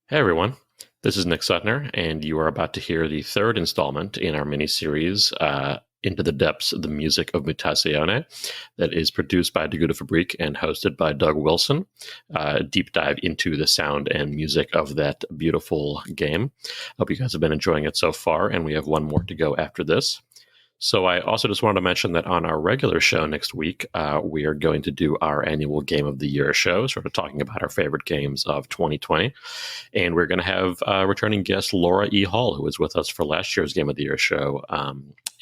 Hey everyone, this is Nick Sutner, and you are about to hear the third installment in our mini-series, Into the Depths of the Music of Mutazione, that is produced by Deguda Fabrique and hosted by Doug Wilson. A deep dive into the sound and music of that beautiful game. Hope you guys have been enjoying it so far, and we have one more to go after this. So I also just wanted to mention that on our regular show next week, we are going to do our annual Game of the Year show, sort of talking about our favorite games of 2020. And we're going to have returning guest Laura E. Hall, who was with us for last year's Game of the Year show.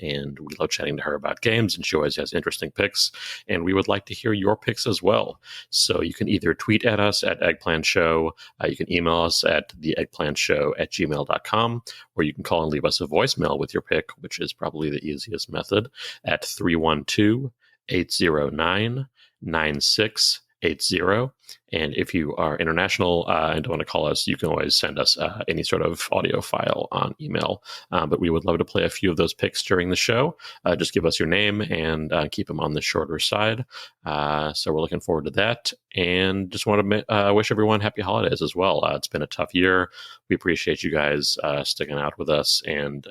And we love chatting to her about games, and she always has interesting picks. And we would like to hear your picks as well. So you can either tweet at us at Eggplant Show, you can email us at theeggplantshow@gmail.com, or you can call and leave us a voicemail with your pick, which is probably the easiest method, at 312-809-9680. And if you are international and don't want to call us, you can always send us any sort of audio file on email. But we would love to play a few of those picks during the show. Just give us your name and keep them on the shorter side. So we're looking forward to that. And just want to wish everyone happy holidays as well. It's been a tough year. We appreciate you guys sticking out with us and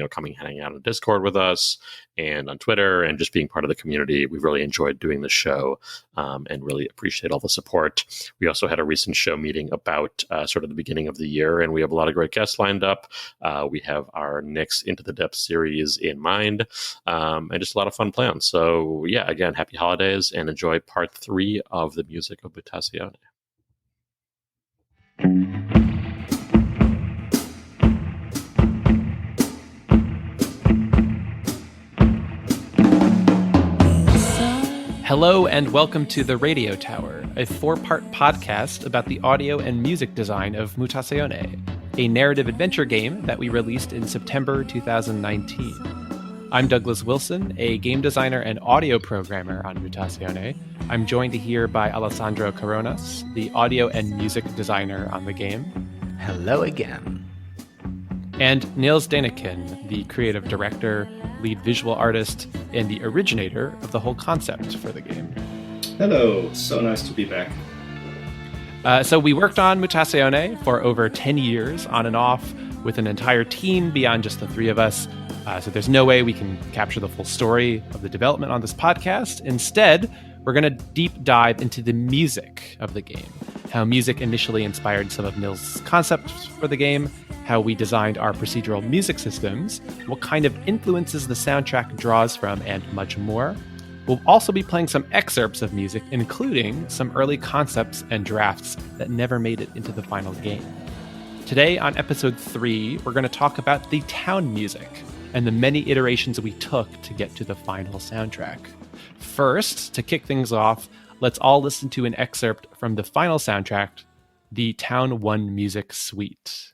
coming hanging out on Discord with us and on Twitter and just being part of the community. We've really enjoyed doing the show and really appreciate all the support. We also had a recent show meeting about sort of the beginning of the year, and we have a lot of great guests lined up. We have our next Into the Depths series in mind, and just a lot of fun plans. So yeah, again, happy holidays and enjoy part 3 of the music of Mutazione. Hello and welcome to The Radio Tower, a 4-part podcast about the audio and music design of Mutazione, a narrative adventure game that we released in September 2019. I'm Douglas Wilson, a game designer and audio programmer on Mutazione. I'm joined here by Alessandro Coronas, the audio and music designer on the game. Hello again. And Nils Deneken, the creative director, lead visual artist, and the originator of the whole concept for the game. Hello, so nice to be back. So we worked on Mutazione for over 10 years, on and off, with an entire team beyond just the 3 of us. So there's no way we can capture the full story of the development on this podcast. Instead, we're going to deep dive into the music of the game, how music initially inspired some of Nils' concepts for the game, how we designed our procedural music systems, what kind of influences the soundtrack draws from, and much more. We'll also be playing some excerpts of music, including some early concepts and drafts that never made it into the final game. Today, on episode 3, we're going to talk about the town music and the many iterations we took to get to the final soundtrack. First, to kick things off, let's all listen to an excerpt from the final soundtrack, the Town 1 Music Suite.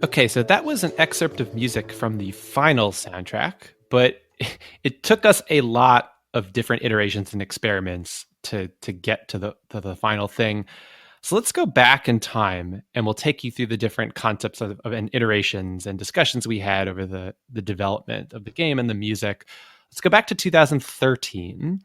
Okay, so that was an excerpt of music from the final soundtrack, but it took us a lot of different iterations and experiments to get to the final thing. So let's go back in time and we'll take you through the different concepts of and iterations and discussions we had over the development of the game and the music. Let's go back to 2013.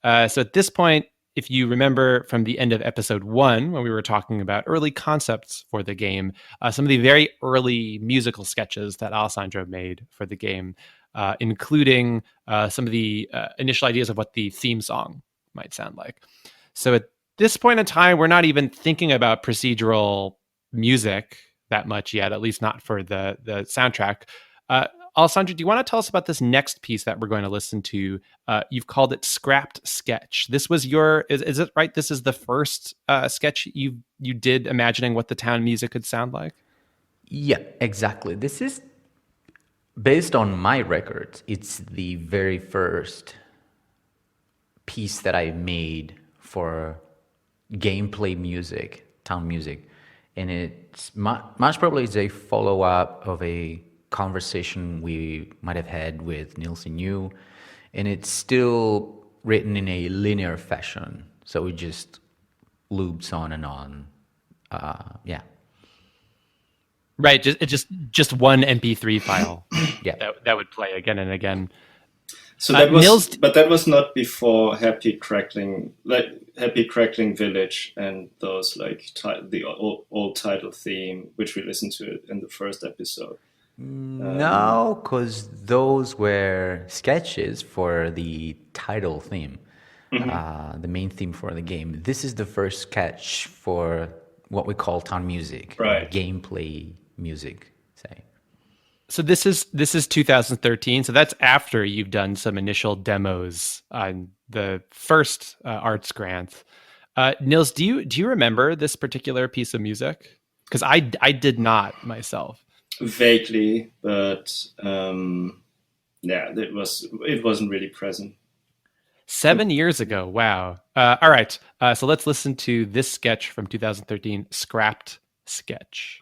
So at this point, if you remember from the end of episode 1, when we were talking about early concepts for the game, some of the very early musical sketches that Alessandro made for the game, including some of the initial ideas of what the theme song might sound like. So at this point in time, we're not even thinking about procedural music that much yet, at least not for the soundtrack. Alessandro, do you want to tell us about this next piece that we're going to listen to? You've called it Scrapped Sketch. This was is it right? This is the first sketch you did imagining what the town music could sound like? Yeah, exactly. This is based on my records. It's the very first piece that I made for gameplay music, town music. And it's much probably is a follow-up of a conversation we might have had with Nils and you, and it's still written in a linear fashion, so it just loops on and on. Yeah, right. Just one MP3 file. yeah, that would play again and again. So that was, Nils, but that was not before Happy Crackling Village and those the old title theme, which we listened to in the first episode. No, because those were sketches for the title theme, the main theme for the game. This is the first sketch for what we call town music, right? Gameplay music, say. So this is 2013. So that's after you've done some initial demos on the first arts grant. Nils, do you remember this particular piece of music? Because I did not myself. Vaguely, but yeah, it wasn't really present. 7 years ago. Wow. All right. So let's listen to this sketch from 2013, Scrapped Sketch.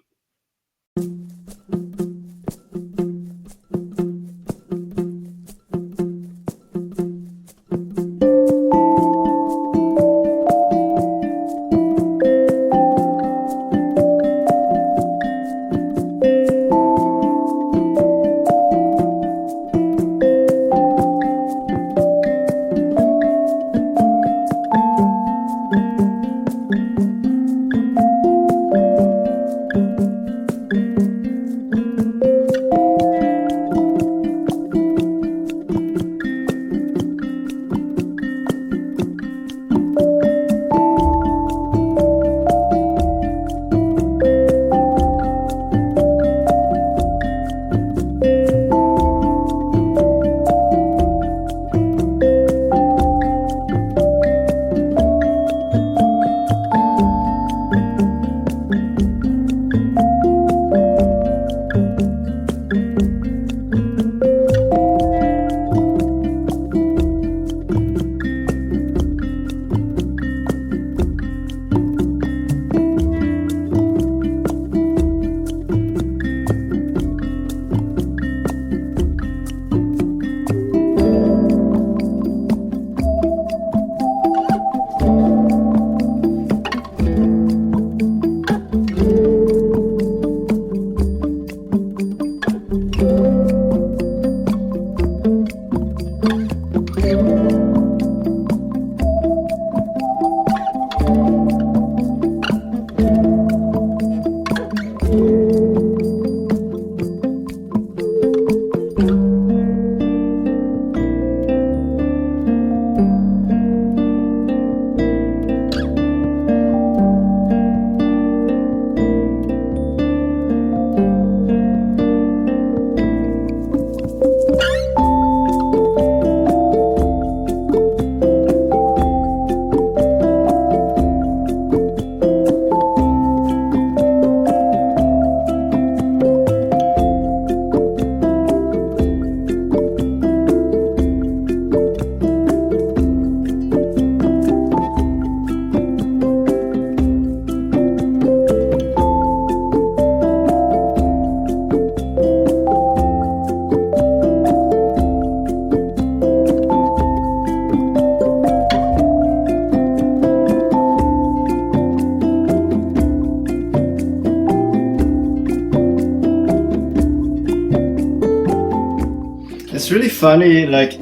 it's really funny, like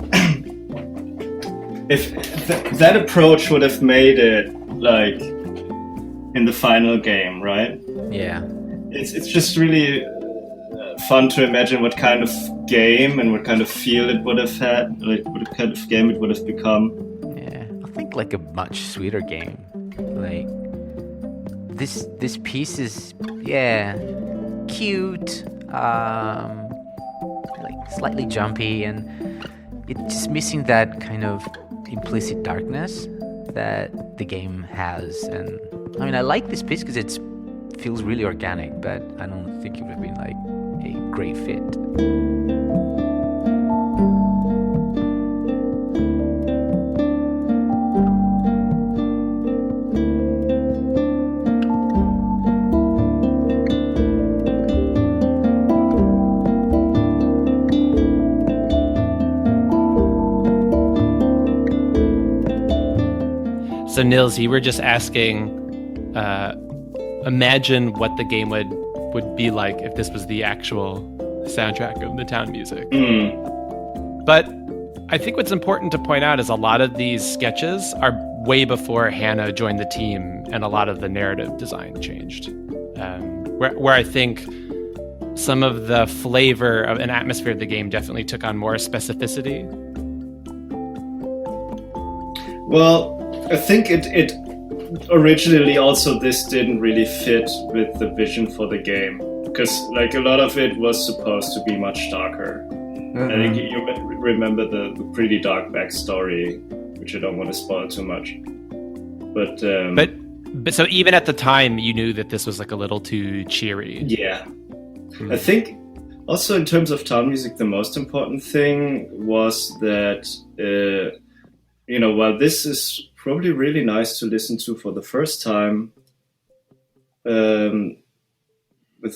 if that approach would have made it like in the final game, right? Yeah. It's just really fun to imagine what kind of game and what kind of feel it would have had, like what kind of game it would have become. Yeah, I think like a much sweeter game. Like this piece is cute, like slightly jumpy, and it's just missing that kind of implicit darkness that the game has. And I mean, I like this piece because it feels really organic, but I don't think it would have been like a great fit. So Nils, you were just asking, imagine what the game would be like if this was the actual soundtrack of the town music. But I think what's important to point out is a lot of these sketches are way before Hannah joined the team and a lot of the narrative design changed. Where I think some of the flavor of an atmosphere of the game definitely took on more specificity. Well, I think it originally also this didn't really fit with the vision for the game, because like a lot of it was supposed to be much darker. I think you remember the pretty dark backstory, which I don't want to spoil too much. But so even at the time, you knew that this was like a little too cheery. Yeah. I think also in terms of town music, the most important thing was that, while this is probably really nice to listen to for the first time, with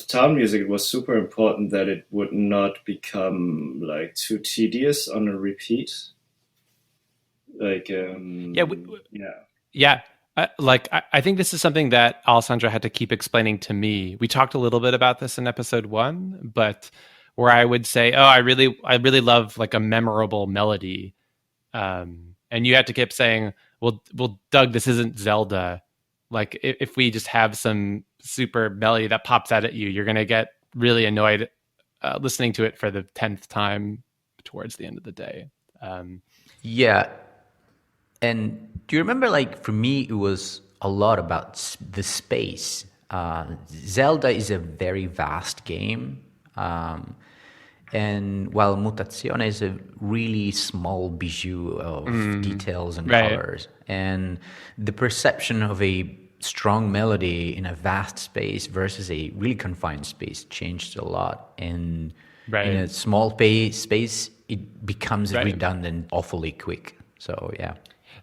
town music, it was super important that it would not become like too tedious on a repeat. Like, Yeah. I think this is something that Alessandro had to keep explaining to me. We talked a little bit about this in episode 1, but where I would say, I really love like a memorable melody. And you had to keep saying, well, Doug, this isn't Zelda. Like if we just have some super melody that pops out at you, you're going to get really annoyed listening to it for the 10th time towards the end of the day. Yeah. And do you remember, like, for me, it was a lot about the space. Zelda is a very vast game. And while Mutazione is a really small bijou of details and colors. And the perception of a strong melody in a vast space versus a really confined space changed a lot. And in a small space, it becomes redundant awfully quick. So, yeah.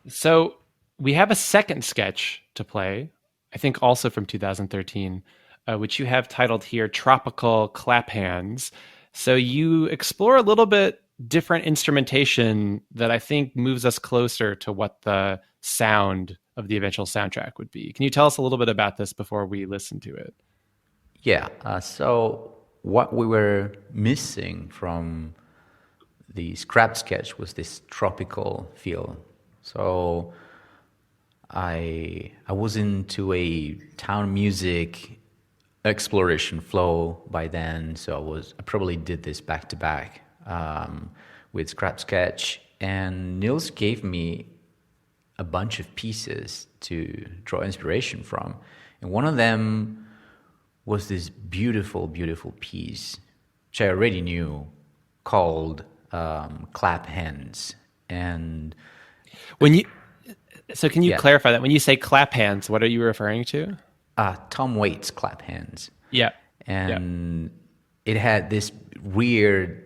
So we have a second sketch to play, I think also from 2013, which you have titled here, Tropical Clap Hands. So you explore a little bit different instrumentation that I think moves us closer to what the sound of the eventual soundtrack would be. Can you tell us a little bit about this before we listen to it? Yeah. So what we were missing from the scrap sketch was this tropical feel. So I was into a town music exploration flow by then, so I probably did this back to back with scrap sketch, and Nils gave me a bunch of pieces to draw inspiration from, and one of them was this beautiful piece which I already knew called Clap Hands. And can you clarify that? When you say clap hands, what are you referring to? Tom Waits' Clap Hands. Yeah. And it had this weird,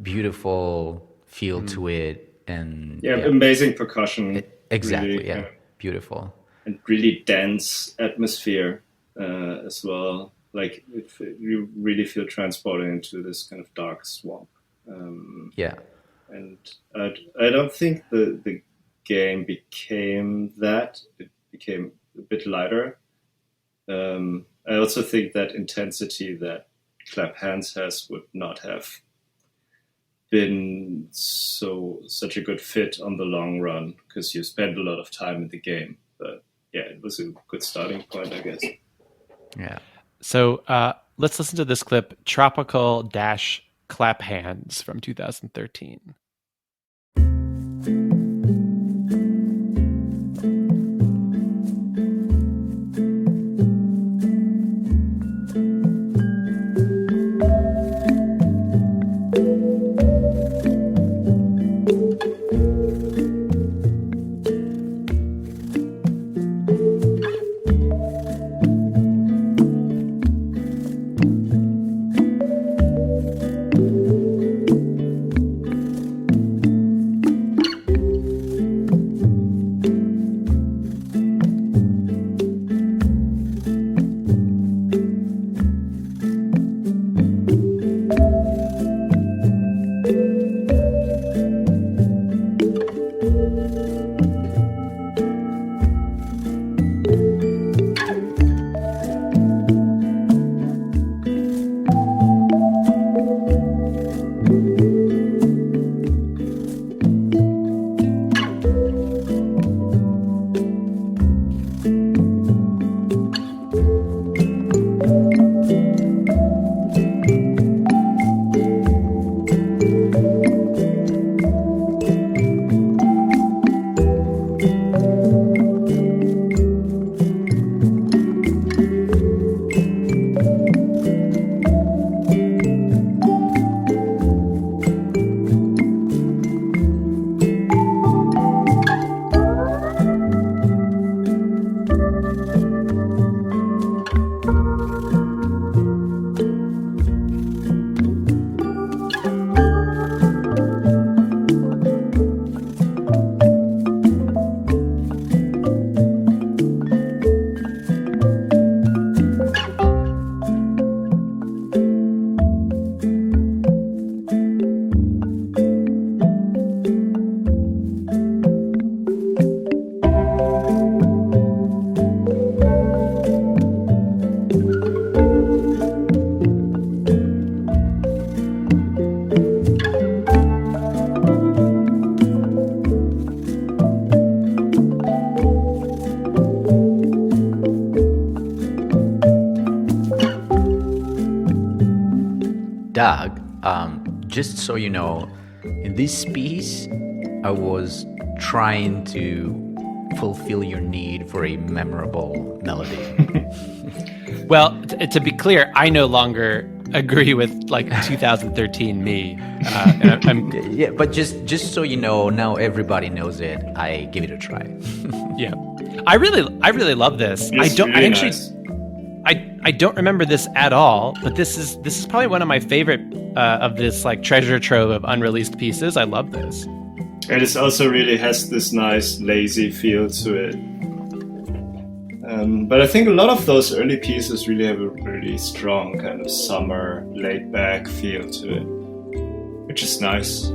beautiful feel to it. And amazing percussion. Exactly, really, beautiful. And really dense atmosphere as well. Like you really feel transported into this kind of dark swamp. And I don't think the game became that. It became a bit lighter. I also think that intensity that Clap Hands has would not have been such a good fit on the long run because you spend a lot of time in the game. But yeah, it was a good starting point, I guess. Yeah. So let's listen to this clip, Tropical Dash Clap Hands from 2013. Doug, just so you know, in this piece, I was trying to fulfill your need for a memorable melody. Well, to be clear, I no longer agree with like 2013 me. Yeah, but just so you know, now everybody knows it. I give it a try. Yeah, I really love this. It's really nice. I don't remember this at all, but this is probably one of my favorite of this like treasure trove of unreleased pieces. I love this. And it also really has this nice lazy feel to it. But I think a lot of those early pieces really have a really strong kind of summer, laid-back feel to it, which is nice.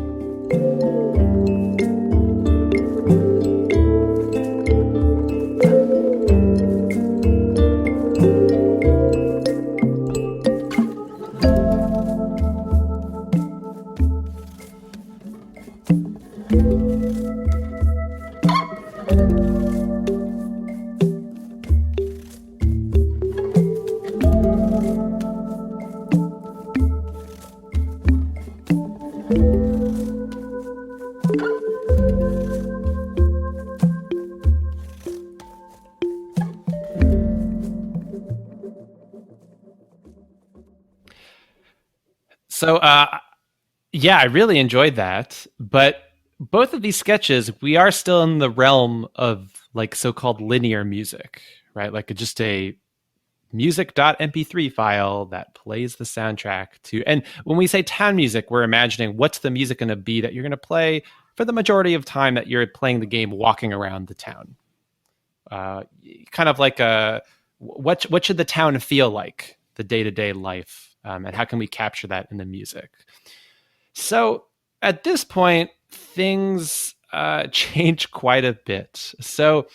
So, yeah, I really enjoyed that. But both of these sketches, we are still in the realm of like so-called linear music, right? Like just a music.mp3 file that plays the soundtrack to. And when we say town music, we're imagining what's the music going to be that you're going to play for the majority of time that you're playing the game, walking around the town. Kind of like what should the town feel like, the day-to-day life? And how can we capture that in the music? So at this point, things change quite a bit. So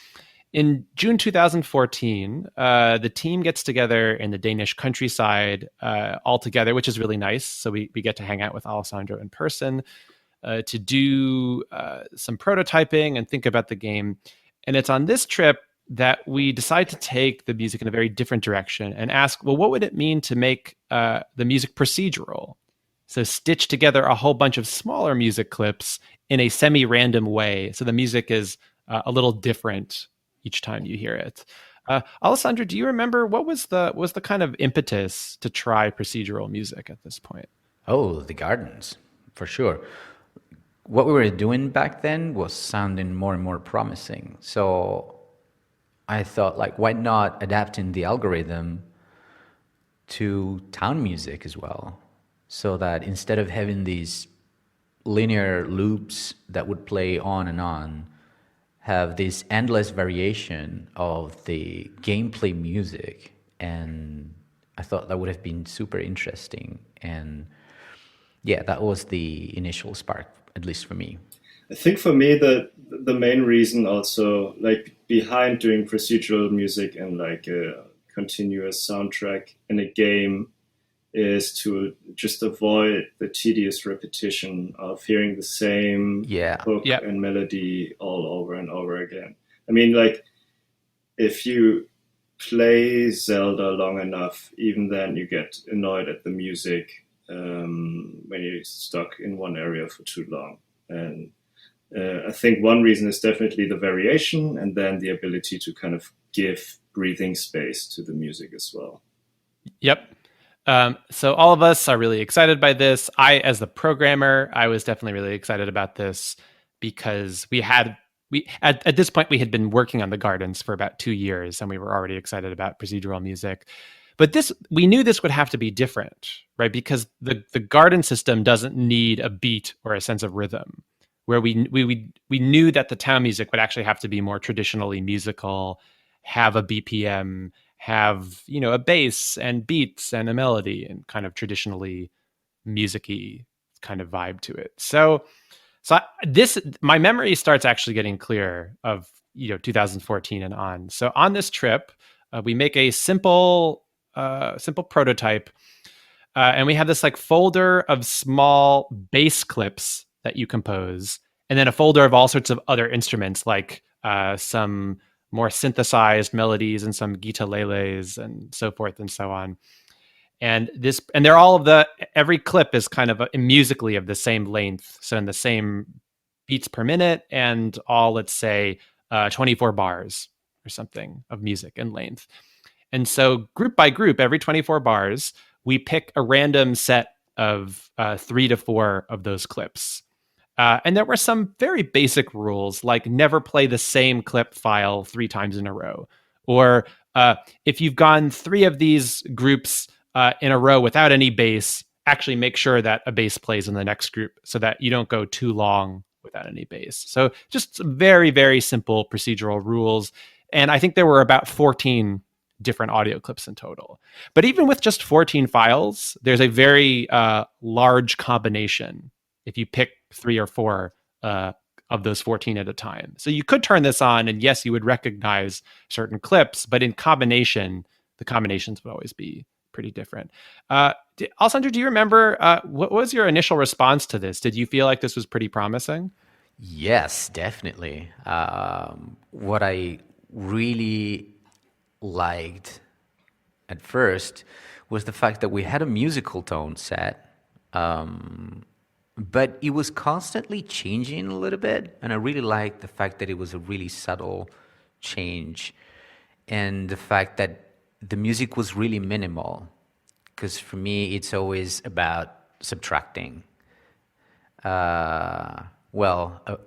in June 2014, the team gets together in the Danish countryside all together, which is really nice. So we get to hang out with Alessandro in person to do some prototyping and think about the game. And it's on this trip that we decide to take the music in a very different direction and ask, well, what would it mean to make the music procedural? So stitch together a whole bunch of smaller music clips in a semi-random way. So the music is a little different each time you hear it. Alessandro, do you remember what was the kind of impetus to try procedural music at this point? Oh, the gardens, for sure. What we were doing back then was sounding more and more promising. So I thought, like, why not adapting the algorithm to town music as well? So that instead of having these linear loops that would play on and on, have this endless variation of the gameplay music. And I thought that would have been super interesting. And yeah, that was the initial spark, at least for me. I think for me, the main reason also, like, behind doing procedural music and like a continuous soundtrack in a game is to just avoid the tedious repetition of hearing the same hook and melody all over and over again. I mean, like, if you play Zelda long enough, even then you get annoyed at the music when you're stuck in one area for too long. And I think one reason is definitely the variation, and then the ability to kind of give breathing space to the music as well. Yep. So all of us are really excited by this. As the programmer, I was definitely really excited about this because at this point we had been working on the gardens for about 2 years, and we were already excited about procedural music. But we knew this would have to be different, right? Because the garden system doesn't need a beat or a sense of rhythm. Where we knew that the town music would actually have to be more traditionally musical, have a BPM, have, a bass and beats and a melody and kind of traditionally music-y kind of vibe to it. So my memory starts actually getting clear of 2014 and on. So on this trip, we make a simple prototype, and we have this like folder of small bass clips that you compose, and then a folder of all sorts of other instruments, like some more synthesized melodies and some guitaleles and so forth and so on. And they're every clip is kind of musically of the same length, so in the same beats per minute, and all, let's say, 24 bars or something of music in length. And so group by group, every 24 bars, we pick a random set of 3 to 4 of those clips. And there were some very basic rules, like never play the same clip file 3 times in a row. Or if you've gone 3 of these groups in a row without any bass, actually make sure that a bass plays in the next group so that you don't go too long without any bass. So just some very, very simple procedural rules. And I think there were about 14 different audio clips in total. But even with just 14 files, there's a very large combination if you pick 3 or 4 of those 14 at a time. So you could turn this on, and yes, you would recognize certain clips, but in combination, the combinations would always be pretty different. Alessandro, do you remember what was your initial response to this? Did you feel like this was pretty promising? Yes, definitely. What I really liked at first was the fact that we had a musical tone set, but it was constantly changing a little bit, and I really liked the fact that it was a really subtle change, and the fact that the music was really minimal, because for me it's always about subtracting.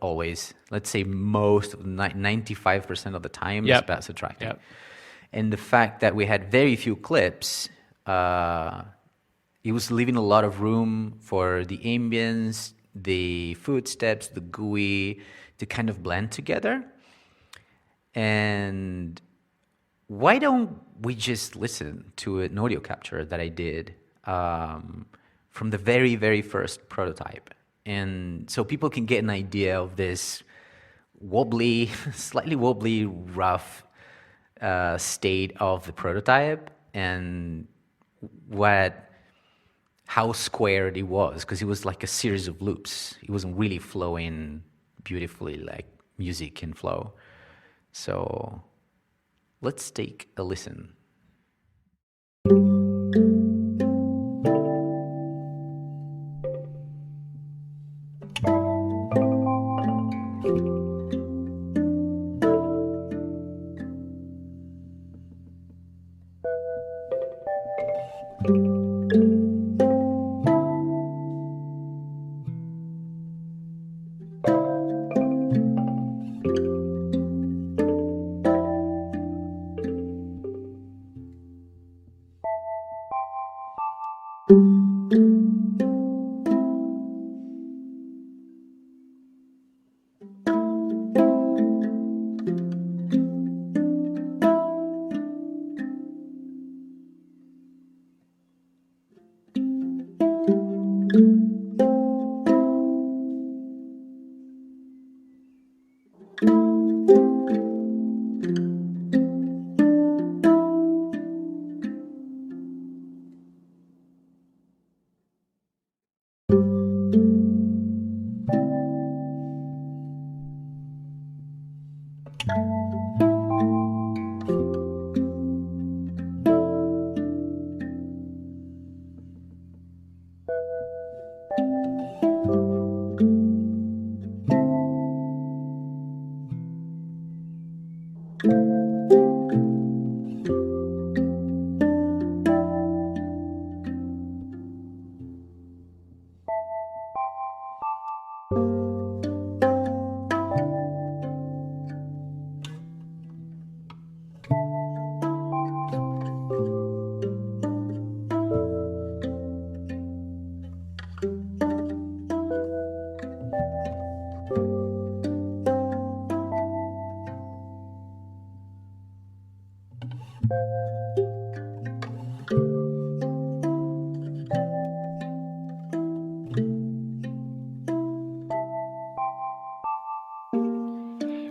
Always, let's say most of 95% of the time is about subtracting. Yep. And the fact that we had very few clips, it was leaving a lot of room for the ambience, the footsteps, the GUI to kind of blend together. And why don't we just listen to an audio capture that I did from the very, very first prototype? And so people can get an idea of this wobbly, slightly wobbly, rough state of the prototype, and how squared it was, because it was like a series of loops. It wasn't really flowing beautifully like music can flow. So let's take a listen.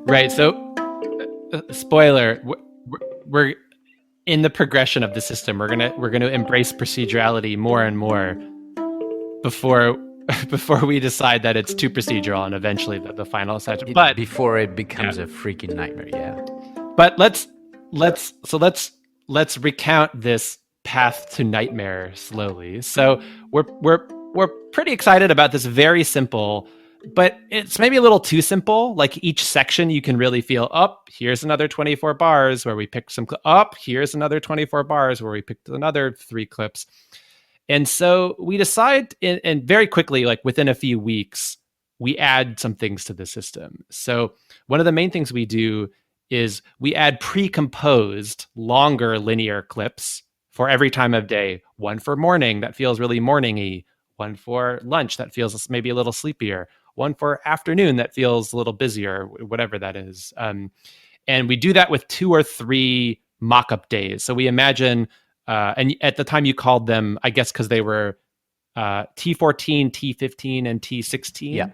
Right. So, spoiler: we're in the progression of the system. We're gonna embrace procedurality more and more before we decide that it's too procedural and eventually the final section. But before it becomes a freaking nightmare, yeah. But let's recount this path to nightmare slowly. So we're pretty excited about this very simple, but it's maybe a little too simple. Like each section you can really feel here's another 24 bars where we picked some here's another 24 bars where we picked another 3 clips. And so we decide and very quickly, like within a few weeks, we add some things to the system. So one of the main things we do is we add pre-composed longer linear clips for every time of day. One for morning that feels really morning-y, one for lunch that feels maybe a little sleepier, one for afternoon that feels a little busier, whatever that is. And we do that with 2 or 3 mock-up days. So we imagine, and at the time you called them, I guess because they were T14, T15, and T16. Yeah.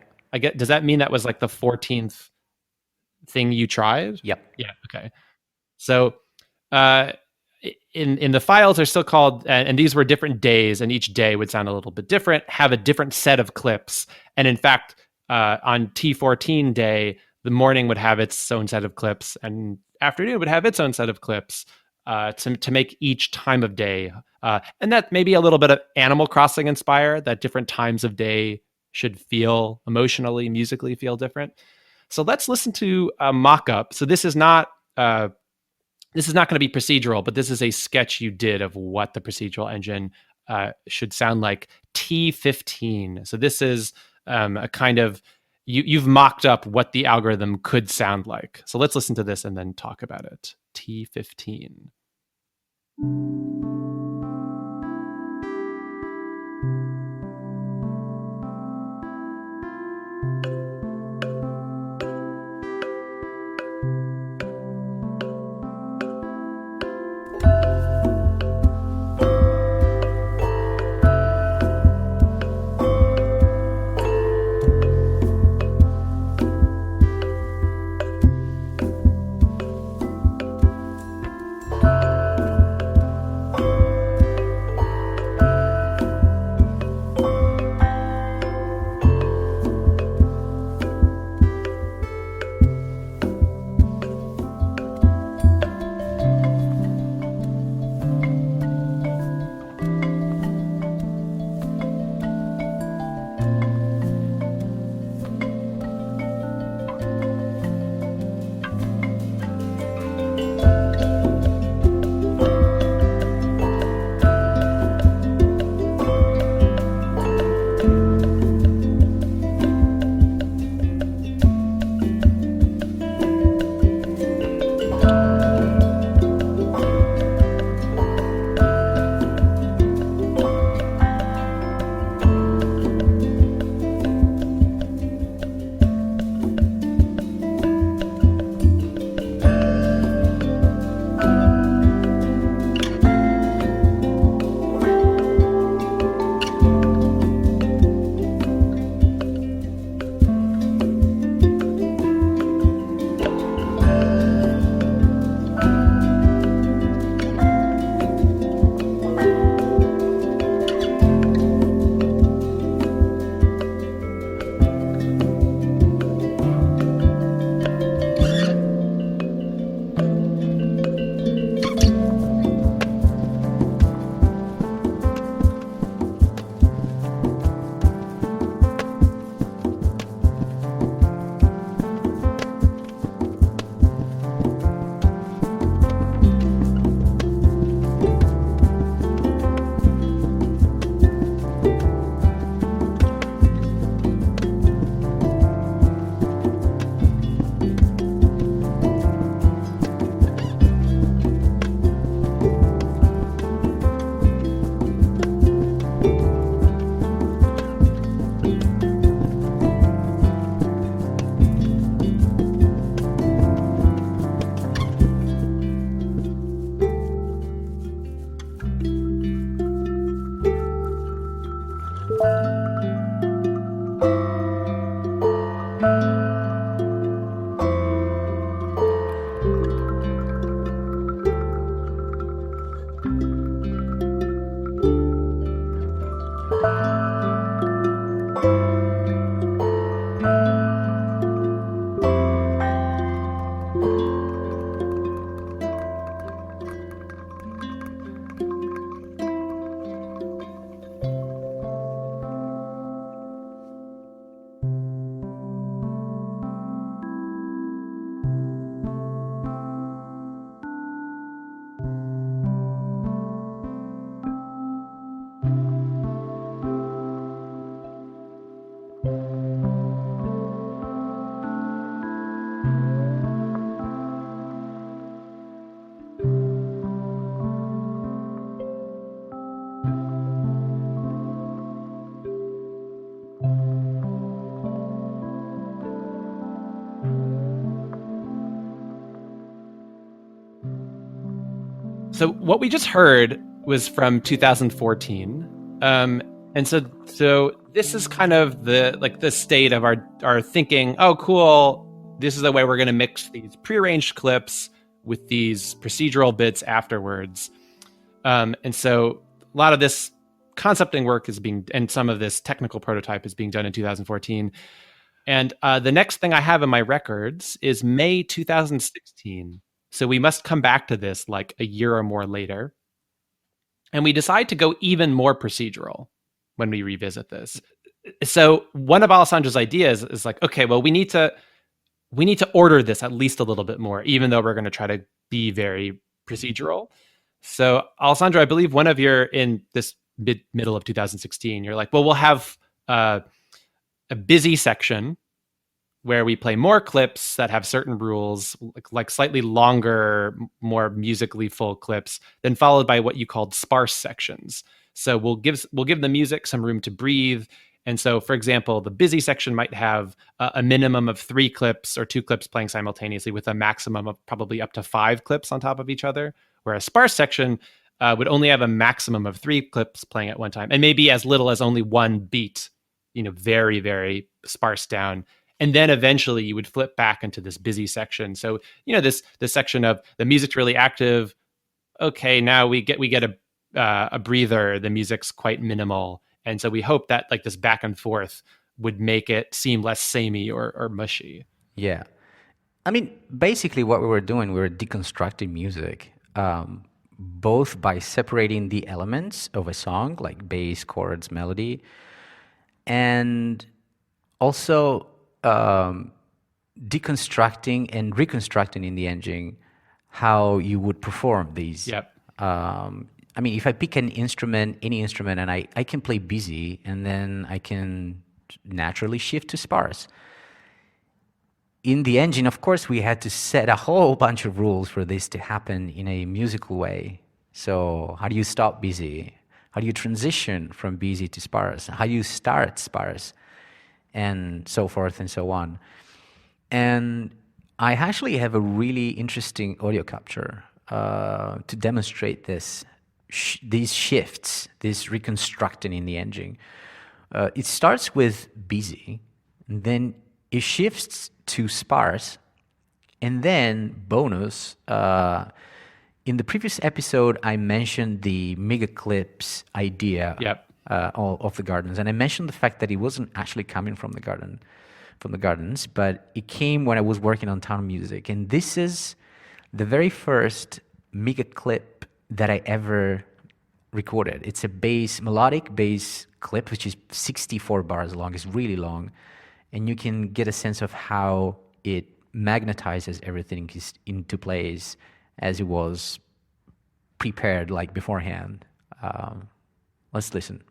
Does that mean that was like the 14th thing you tried? Yep. Yeah. Okay. So in the files are still called, and these were different days, and each day would sound a little bit different, have a different set of clips. And in fact, on T14 day, the morning would have its own set of clips, and afternoon would have its own set of clips to make each time of day. And that may be a little bit of Animal Crossing inspired, that different times of day should feel emotionally, musically feel different. So let's listen to a mock-up. So this is not going to be procedural, but this is a sketch you did of what the procedural engine should sound like. T15. So this is a kind of, you've mocked up what the algorithm could sound like. So let's listen to this and then talk about it. T15. So what we just heard was from 2014. And so this is kind of the state of our thinking. Oh, cool. This is the way we're going to mix these prearranged clips with these procedural bits afterwards. And so a lot of this concepting work and some of this technical prototype is being done in 2014. And the next thing I have in my records is May 2016. So we must come back to this like a year or more later. And we decide to go even more procedural when we revisit this. So one of Alessandro's ideas is like, okay, well, we need to order this at least a little bit more, even though we're going to try to be very procedural. So Alessandro, I believe in this middle of 2016, you're like, well, we'll have a busy section where we play more clips that have certain rules, like slightly longer, more musically full clips, then followed by what you called sparse sections. So we'll give the music some room to breathe. And so, for example, the busy section might have a minimum of 3 clips or 2 clips playing simultaneously with a maximum of probably up to 5 clips on top of each other, where a sparse section would only have a maximum of 3 clips playing at one time, and maybe as little as only 1 beat, very, very sparse down. And then eventually you would flip back into this busy section. So, this section of the music's really active. Okay, now we get a breather. The music's quite minimal. And so we hope that like this back and forth would make it seem less samey or mushy. Yeah. I mean, basically what we were doing, we were deconstructing music, both by separating the elements of a song, like bass, chords, melody, and also deconstructing and reconstructing in the engine how you would perform these. Yep. I mean, if I pick any instrument, and I can play busy, and then I can naturally shift to sparse. In the engine, of course, we had to set a whole bunch of rules for this to happen in a musical way. So how do you stop busy? How do you transition from busy to sparse? How do you start sparse? And so forth and so on. And I actually have a really interesting audio capture to demonstrate these shifts, this reconstructing in the engine. It starts with busy, and then it shifts to sparse, and then bonus. In the previous episode, I mentioned the mega clips idea. Yep. Of the gardens, and I mentioned the fact that it wasn't actually coming from the gardens, but it came when I was working on town music, and this is the very first mega clip that I ever recorded. It's a melodic bass clip, which is 64 bars long. It's really long, and you can get a sense of how it magnetizes everything into place as it was prepared like beforehand. Let's listen.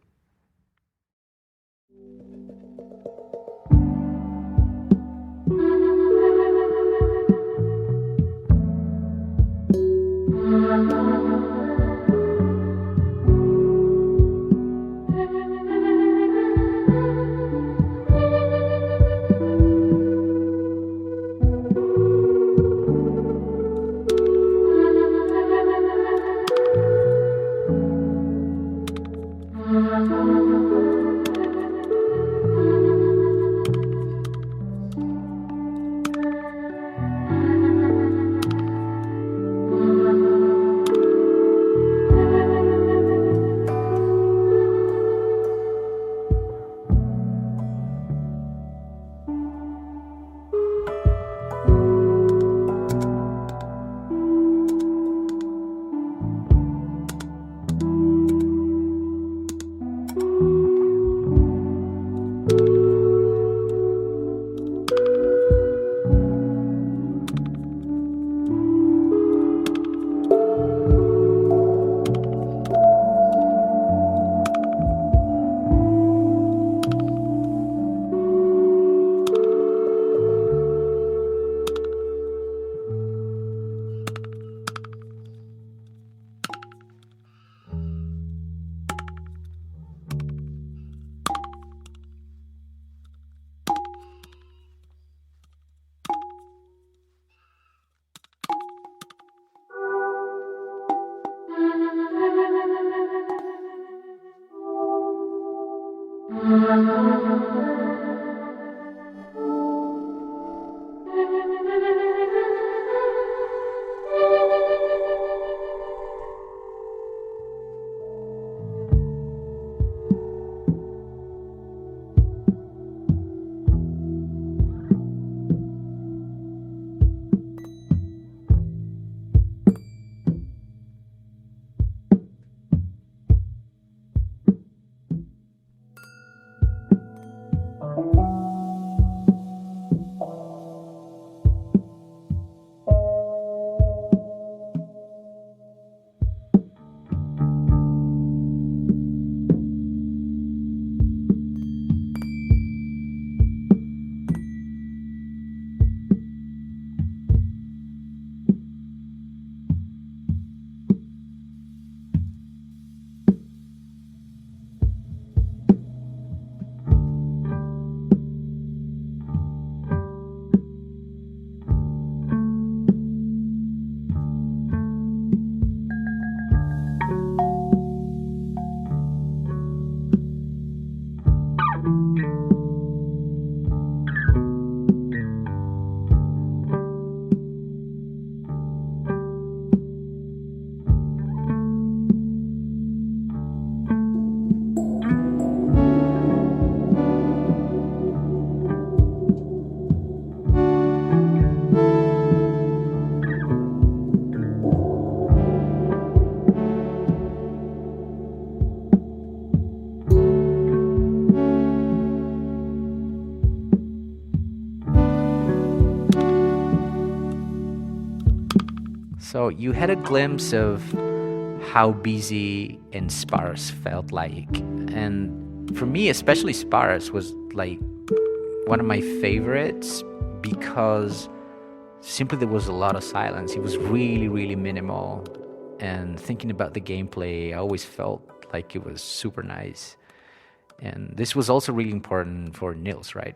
So you had a glimpse of how busy and sparse felt like. And for me, especially sparse was like one of my favorites because simply there was a lot of silence. It was really, really minimal. And thinking about the gameplay, I always felt like it was super nice. And this was also really important for Nils, right?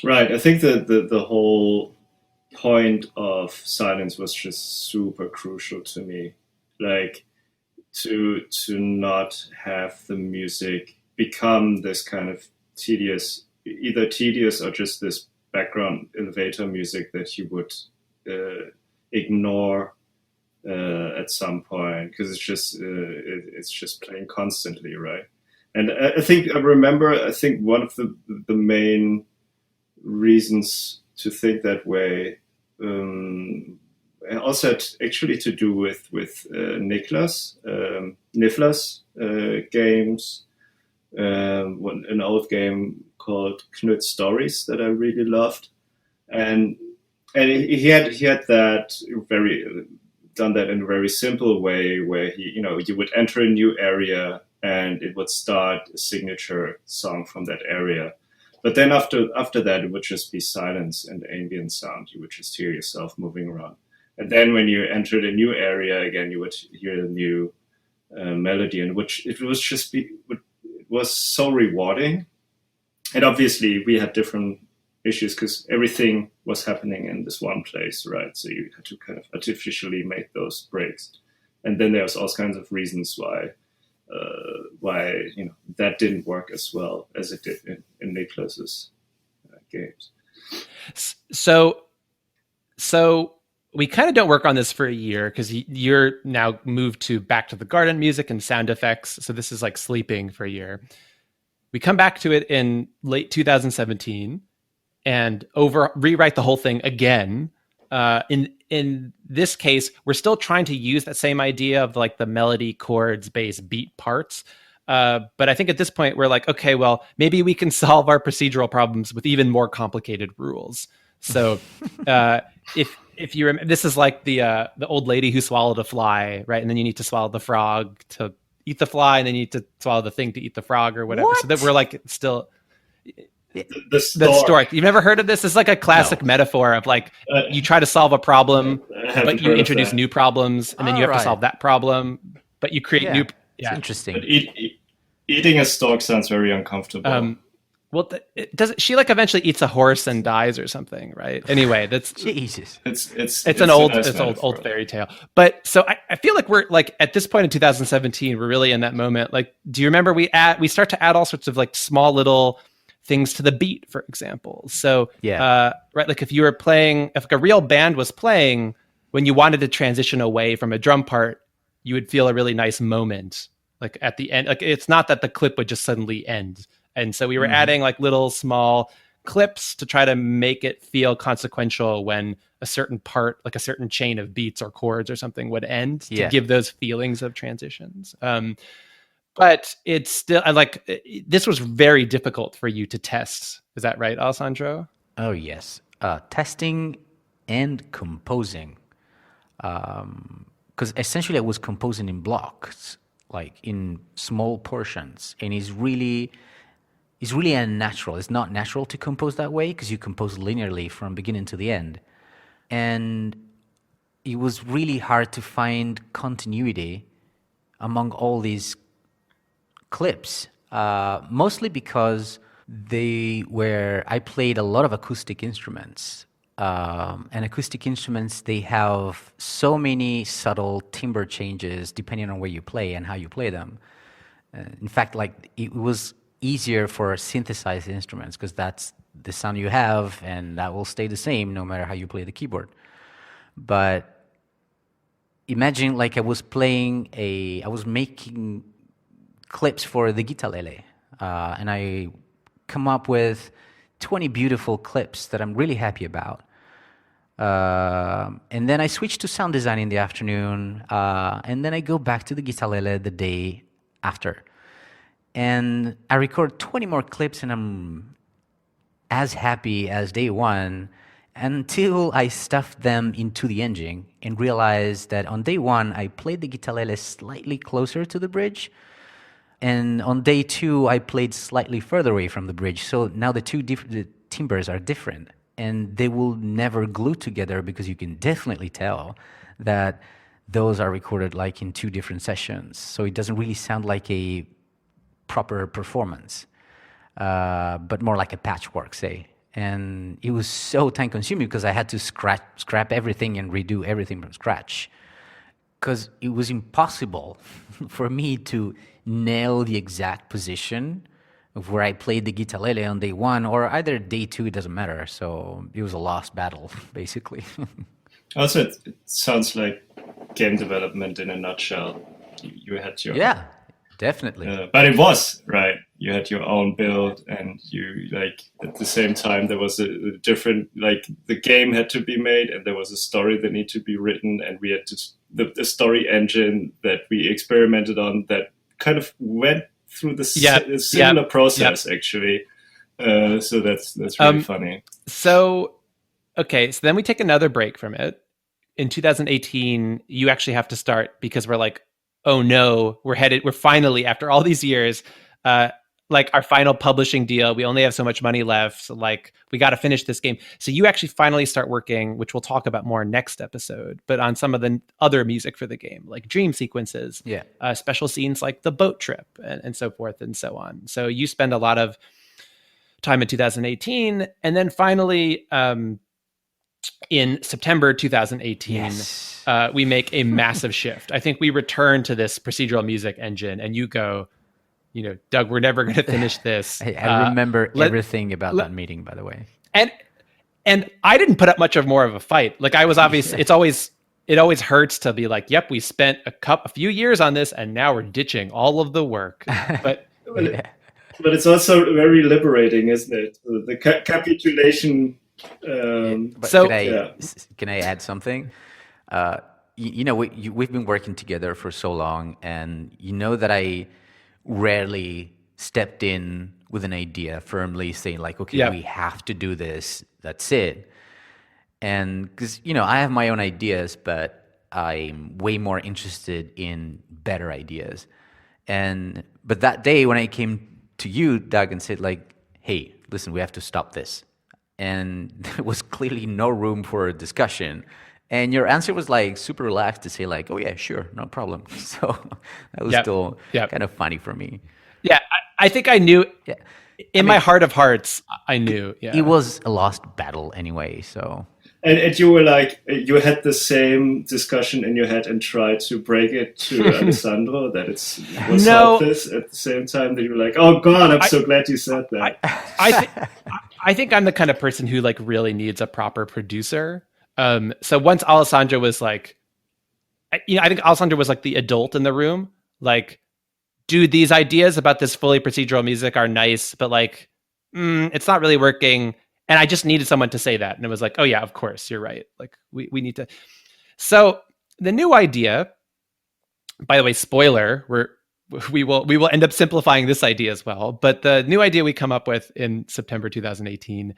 Right. I think the whole point of silence was just super crucial to me. Like to not have the music become this kind of either tedious or just this background elevator music that you would ignore at some point, because it's just playing constantly, right? And I think one of the main reasons to think that way also had actually to do with Nifla's games. An old game called Knut Stories that I really loved, and he had that done that in a very simple way where you would enter a new area and it would start a signature song from that area. But then after that, it would just be silence and ambient sound. You would just hear yourself moving around. And then when you entered a new area again, you would hear a new melody, and it was so rewarding. And obviously we had different issues because everything was happening in this one place, right? So you had to kind of artificially make those breaks. And then there's all kinds of reasons why that didn't work as well as it did in Niklas's games. So we kind of don't work on this for a year because you're now moved to back to the garden music and sound effects. So this is like sleeping for a year. We come back to it in late 2017 and rewrite the whole thing again. In this case, we're still trying to use that same idea of like the melody, chords, bass, beat parts. But I think at this point we're like, okay, well, maybe we can solve our procedural problems with even more complicated rules. So if you remember, this is like the old lady who swallowed a fly, right? And then you need to swallow the frog to eat the fly, and then you need to swallow the thing to eat the frog or whatever. What? So that we're like still the stork. You've never heard of this? It's like a classic metaphor of like you try to solve a problem, but you introduce new problems, and then you have to solve that problem, but you create new. Yeah, it's interesting. But eating a stork sounds very uncomfortable. Well, does she like eventually eats a horse and dies or something, right? Anyway, that's Jesus. It's an old fairy tale. But so I feel like we're like at this point in 2017, we're really in that moment. Like, do you remember we start to add all sorts of like small little things to the beat, for example. So right, like if you were playing, if like a real band was playing, when you wanted to transition away from a drum part, you would feel a really nice moment, like at the end. Like it's not that the clip would just suddenly end. And so we were adding like little small clips to try to make it feel consequential when a certain part, like a certain chain of beats or chords or something would end to give those feelings of transitions. But it's still this was very difficult for you to test. Is that right, Alessandro? Oh, yes. Testing and composing. Because essentially I was composing in blocks, like in small portions. And it's really unnatural. It's not natural to compose that way because you compose linearly from beginning to the end. And it was really hard to find continuity among all these clips, mostly because I played a lot of acoustic instruments. And acoustic instruments, they have so many subtle timbre changes depending on where you play and how you play them. In fact, like it was easier for synthesized instruments because that's the sound you have and that will stay the same no matter how you play the keyboard. But imagine like I was making clips for the guitarlele, and I come up with 20 beautiful clips that I'm really happy about. And then I switch to sound design in the afternoon, and then I go back to the guitarlele the day after. And I record 20 more clips and I'm as happy as day one until I stuffed them into the engine and realized that on day one, I played the guitarlele slightly closer to the bridge. And on day two, I played slightly further away from the bridge. So now the timbres are different and they will never glue together because you can definitely tell that those are recorded like in two different sessions. So it doesn't really sound like a proper performance, but more like a patchwork, say. And it was so time consuming because I had to scrap everything and redo everything from scratch because it was impossible for me to nail the exact position of where I played the guitarlele on day one or either day two, it doesn't matter. So it was a lost battle, basically. Also, it sounds like game development in a nutshell. You had your... Yeah. Definitely. But it was, right? You had your own build and you like at the same time there was a different, like the game had to be made and there was a story that needed to be written and we had to, the story engine that we experimented on that kind of went through the similar process actually. So that's really funny. So, okay. So then we take another break from it. In 2018, you actually have to start because we're like, oh no, we're finally, after all these years, like our final publishing deal, we only have so much money left. So like, we got to finish this game. So you actually finally start working, which we'll talk about more next episode, but on some of the other music for the game, like dream sequences, special scenes like the boat trip and so forth and so on. So you spend a lot of time in 2018. And then finally, in September 2018, we make a massive shift. I think we return to this procedural music engine and you go, Doug, we're never going to finish this. I remember everything about that meeting, by the way. And I didn't put up much of more of a fight. Like I was obviously, it always hurts to be like, yep, we spent a few years on this and now we're ditching all of the work. But it's also very liberating, isn't it? The capitulation. Can I add something? We've been working together for so long, and you know that I rarely stepped in with an idea firmly saying like, okay, we have to do this. That's it. And because, I have my own ideas, but I'm way more interested in better ideas. But that day when I came to you, Doug, and said like, hey, listen, we have to stop this. And there was clearly no room for a discussion. And your answer was like super relaxed to say like, oh yeah, sure, no problem. So that was still kind of funny for me. Yeah, I think I knew. Yeah. In my heart of hearts, I knew. Yeah. It was a lost battle anyway, so... And you were like, you had the same discussion in your head and tried to break it to Alessandro that it was helpless at the same time that you were like, oh God, I'm so glad you said that. I think I'm the kind of person who like really needs a proper producer. So once Alessandro was like, I think Alessandro was like the adult in the room. Like, dude, these ideas about this fully procedural music are nice, but like, it's not really working. And I just needed someone to say that. And it was like, oh yeah, of course, you're right. Like we need to. So the new idea, by the way, spoiler, we will end up simplifying this idea as well. But the new idea we come up with in September 2018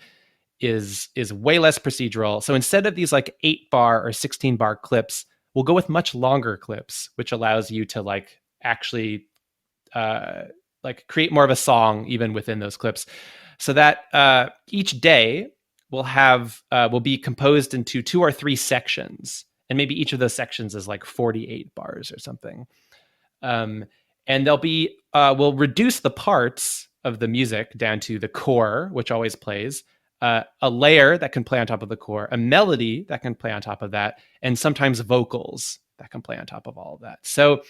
is way less procedural. So instead of these like 8-bar or 16-bar clips, we'll go with much longer clips, which allows you to like actually like create more of a song even within those clips. So that each day will be composed into 2 or 3 sections, and maybe each of those sections is like 48 bars or something. And we'll reduce the parts of the music down to the core, which always plays, a layer that can play on top of the core, a melody that can play on top of that, and sometimes vocals that can play on top of all of that. So,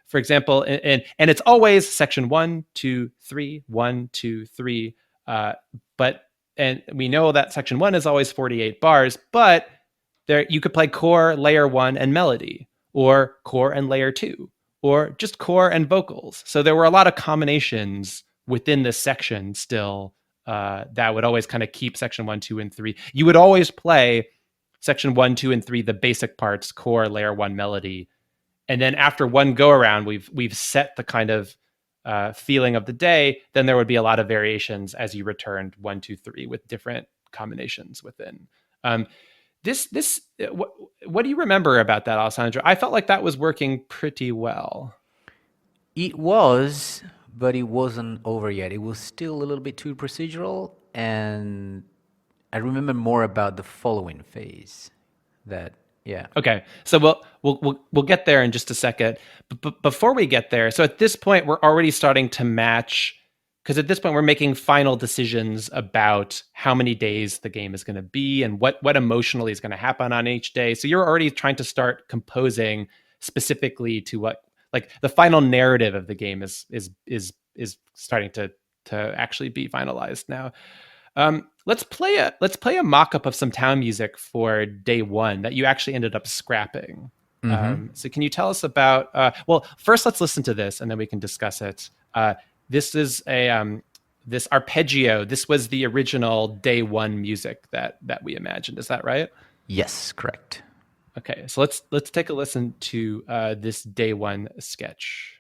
for example, and it's always section 1, 2, 3, 1, 2, 3. And we know that section 1 is always 48 bars, but there you could play core, layer 1, and melody, or core and layer 2, or just core and vocals. So there were a lot of combinations within this section still that would always kind of keep section 1, 2, and 3. You would always play section 1, 2, and 3, the basic parts, core, layer 1, melody. And then after one go around, we've set the kind of feeling of the day. Then there would be a lot of variations as you returned 1, 2, 3 with different combinations within. What do you remember about that, Alessandro? I felt like that was working pretty well. It was, but it wasn't over yet. It was still a little bit too procedural, and I remember more about the following phase. Yeah. Okay, so we'll get there in just a second. But before we get there, so at this point we're already starting to match, because at this point we're making final decisions about how many days the game is going to be and what emotionally is going to happen on each day. So you're already trying to start composing specifically to what, like, the final narrative of the game is starting to actually be finalized now. Let's play a mock-up of some town music for day 1 that you actually ended up scrapping. So can you tell us about, well, first let's listen to this and then we can discuss it. This is this arpeggio. This was the original day 1 music that we imagined. Is that right? Yes, correct. Okay, so let's take a listen to this day 1 sketch.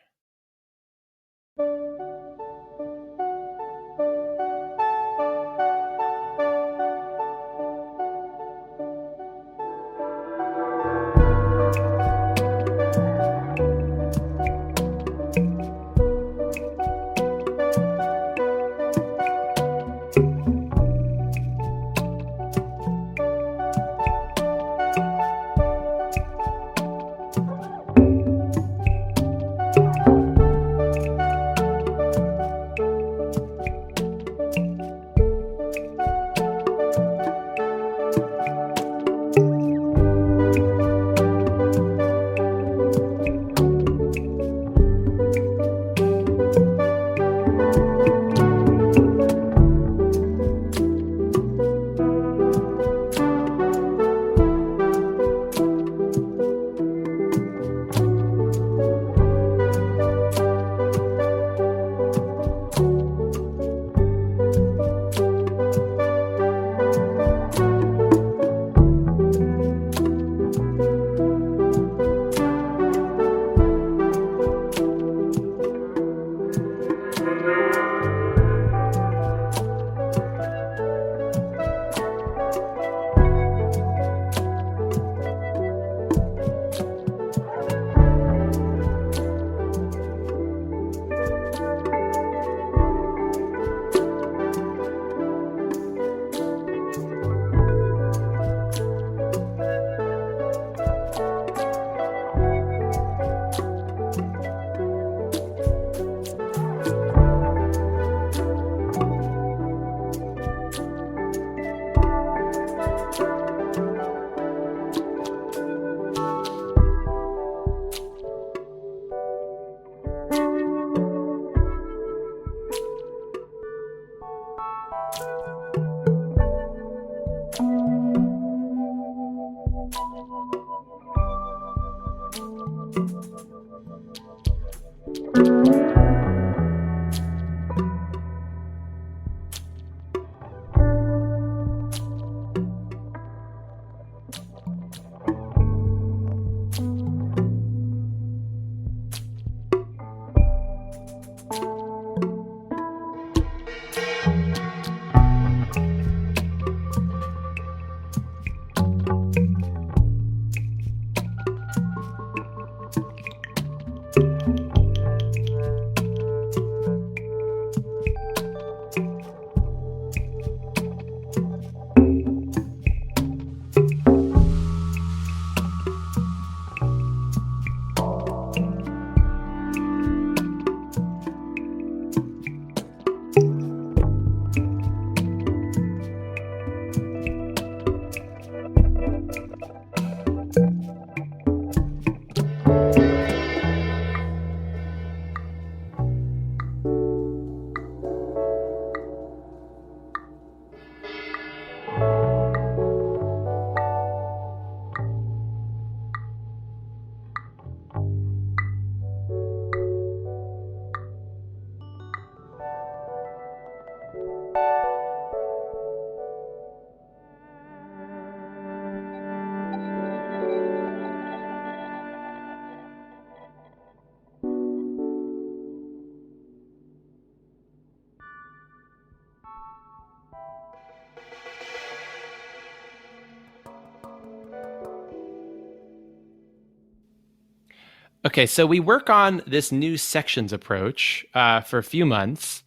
Okay, so we work on this new sections approach for a few months.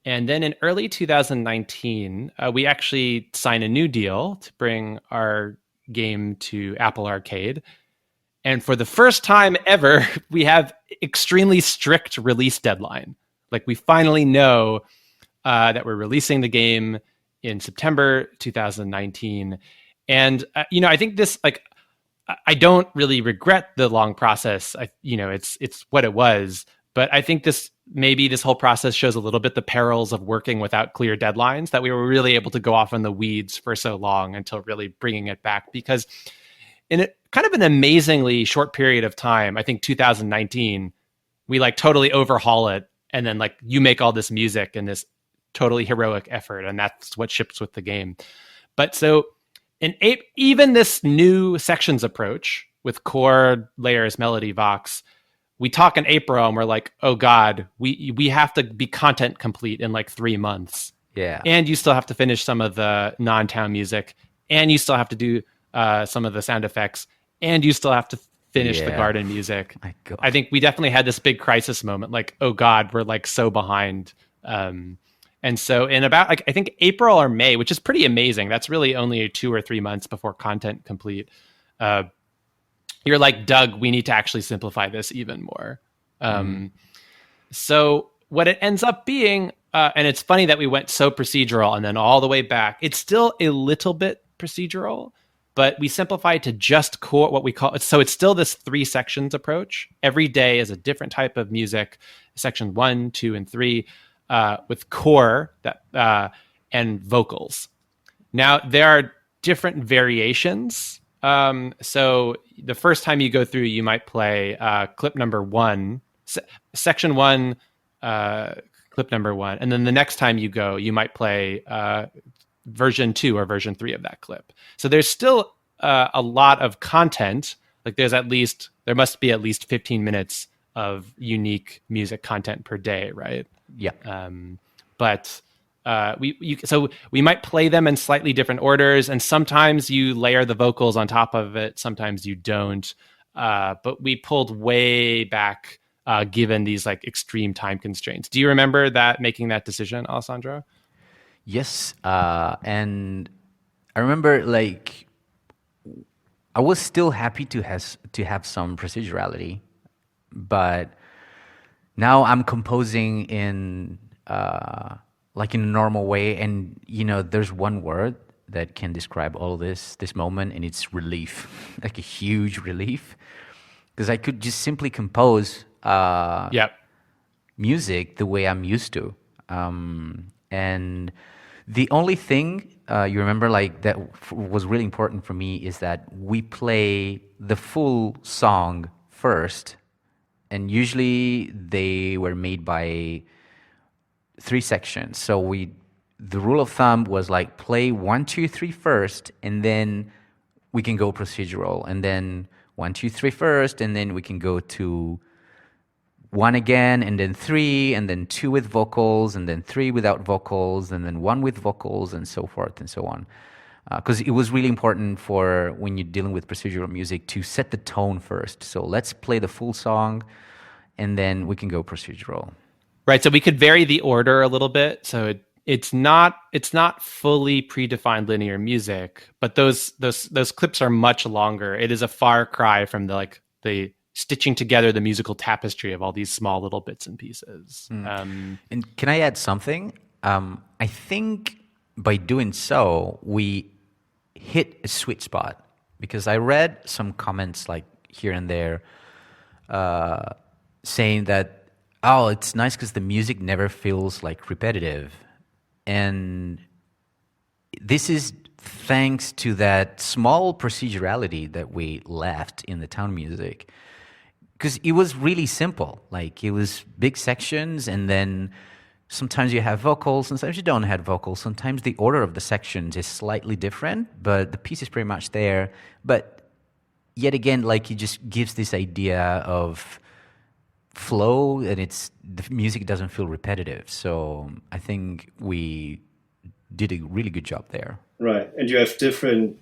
And then in early 2019, we actually signed a new deal to bring our game to Apple Arcade. And for the first time ever, we have extremely strict release deadline. Like we finally know that we're releasing the game in September 2019. And, I think this, like, I don't really regret the long process. It's what it was. But I think this whole process shows a little bit the perils of working without clear deadlines, that we were really able to go off in the weeds for so long until really bringing it back. Because in a kind of an amazingly short period of time, I think 2019, we like totally overhaul it. And then like you make all this music and this totally heroic effort. And that's what ships with the game. But so even this new sections approach with chord, layers, melody, vox, we talk in April and we're like, oh God, we have to be content complete in like 3 months. Yeah. And you still have to finish some of the non-town music, and you still have to do some of the sound effects, and you still have to finish the garden music. My God. I think we definitely had this big crisis moment, like, oh God, we're like so behind. And so in about like I think April or May, which is pretty amazing, that's really only 2 or 3 months before content complete, you're like, Doug, we need to actually simplify this even more. So what it ends up being, and it's funny that we went so procedural and then all the way back, it's still a little bit procedural, but we simplified to just core, what we call it. So it's still this 3 sections approach. Every day is a different type of music, section 1, 2, and 3, with core and vocals. Now there are different variations. So the first time you go through, you might play clip number 1, section 1, clip number 1, and then the next time you go, you might play version 2 or version 3 of that clip. So there's still a lot of content. Like there must be at least 15 minutes of unique music content per day, right? Yeah. But we might play them in slightly different orders, and sometimes you layer the vocals on top of it, sometimes you don't. But we pulled way back given these like extreme time constraints. Do you remember making that decision, Alessandro? Yes, and I remember like I was still happy to have some procedurality, but now I'm composing in like in a normal way, and there's one word that can describe all this moment, and it's relief, like a huge relief, because I could just simply compose music the way I'm used to, and the only thing you remember like that was really important for me is that we play the full song first, and usually they were made by 3 sections. So the rule of thumb was like play 1, 2, 3 first, and then we can go procedural, and then 1, 2, 3 first, and then we can go to 1 again, and then 3, and then 2 with vocals, and then 3 without vocals, and then 1 with vocals, and so forth and so on. Because it was really important for when you're dealing with procedural music to set the tone first. So let's play the full song, and then we can go procedural. Right. So we could vary the order a little bit. So it's not fully predefined linear music, but those clips are much longer. It is a far cry from the stitching together the musical tapestry of all these small little bits and pieces. And can I add something? I think by doing so, we hit a sweet spot, because I read some comments like here and there saying that, oh, it's nice because the music never feels like repetitive. And this is thanks to that small procedurality that we left in the town music. Because it was really simple. Like, it was big sections, and then sometimes you have vocals, sometimes you don't have vocals. Sometimes the order of the sections is slightly different, but the piece is pretty much there. But yet again, like, it just gives this idea of flow, and the music doesn't feel repetitive. So I think we did a really good job there. Right, and you have different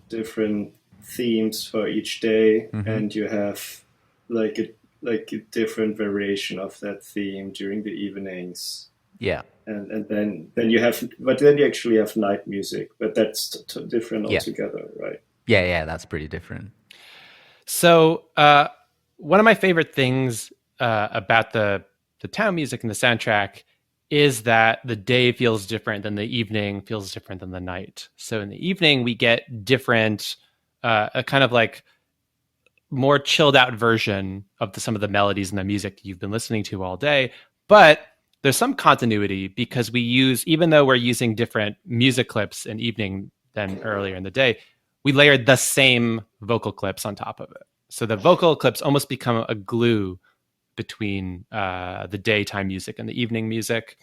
themes for each day, and you have like like a different variation of that theme during the evenings. Yeah. And then you have, but then you actually have night music, but that's different Yeah. altogether, right? Yeah, that's pretty different. So one of my favorite things about the town music and the soundtrack is that the day feels different than the evening, feels different than the night. So in the evening, we get different, a kind of like more chilled out version of some of the melodies and the music you've been listening to all day. But there's some continuity because we use, even though we're using different music clips in evening than earlier in the day, we layered the same vocal clips on top of it. So the vocal clips almost become a glue between the daytime music and the evening music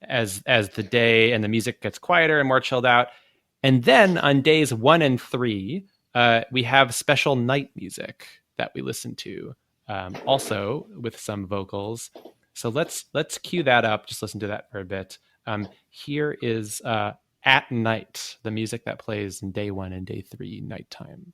as the day and the music gets quieter and more chilled out. And then on days 1 and 3, we have special night music that we listen to, also with some vocals. So let's cue that up. Just listen to that for a bit. Here is At Night, the music that plays in day 1 and day 3 nighttime.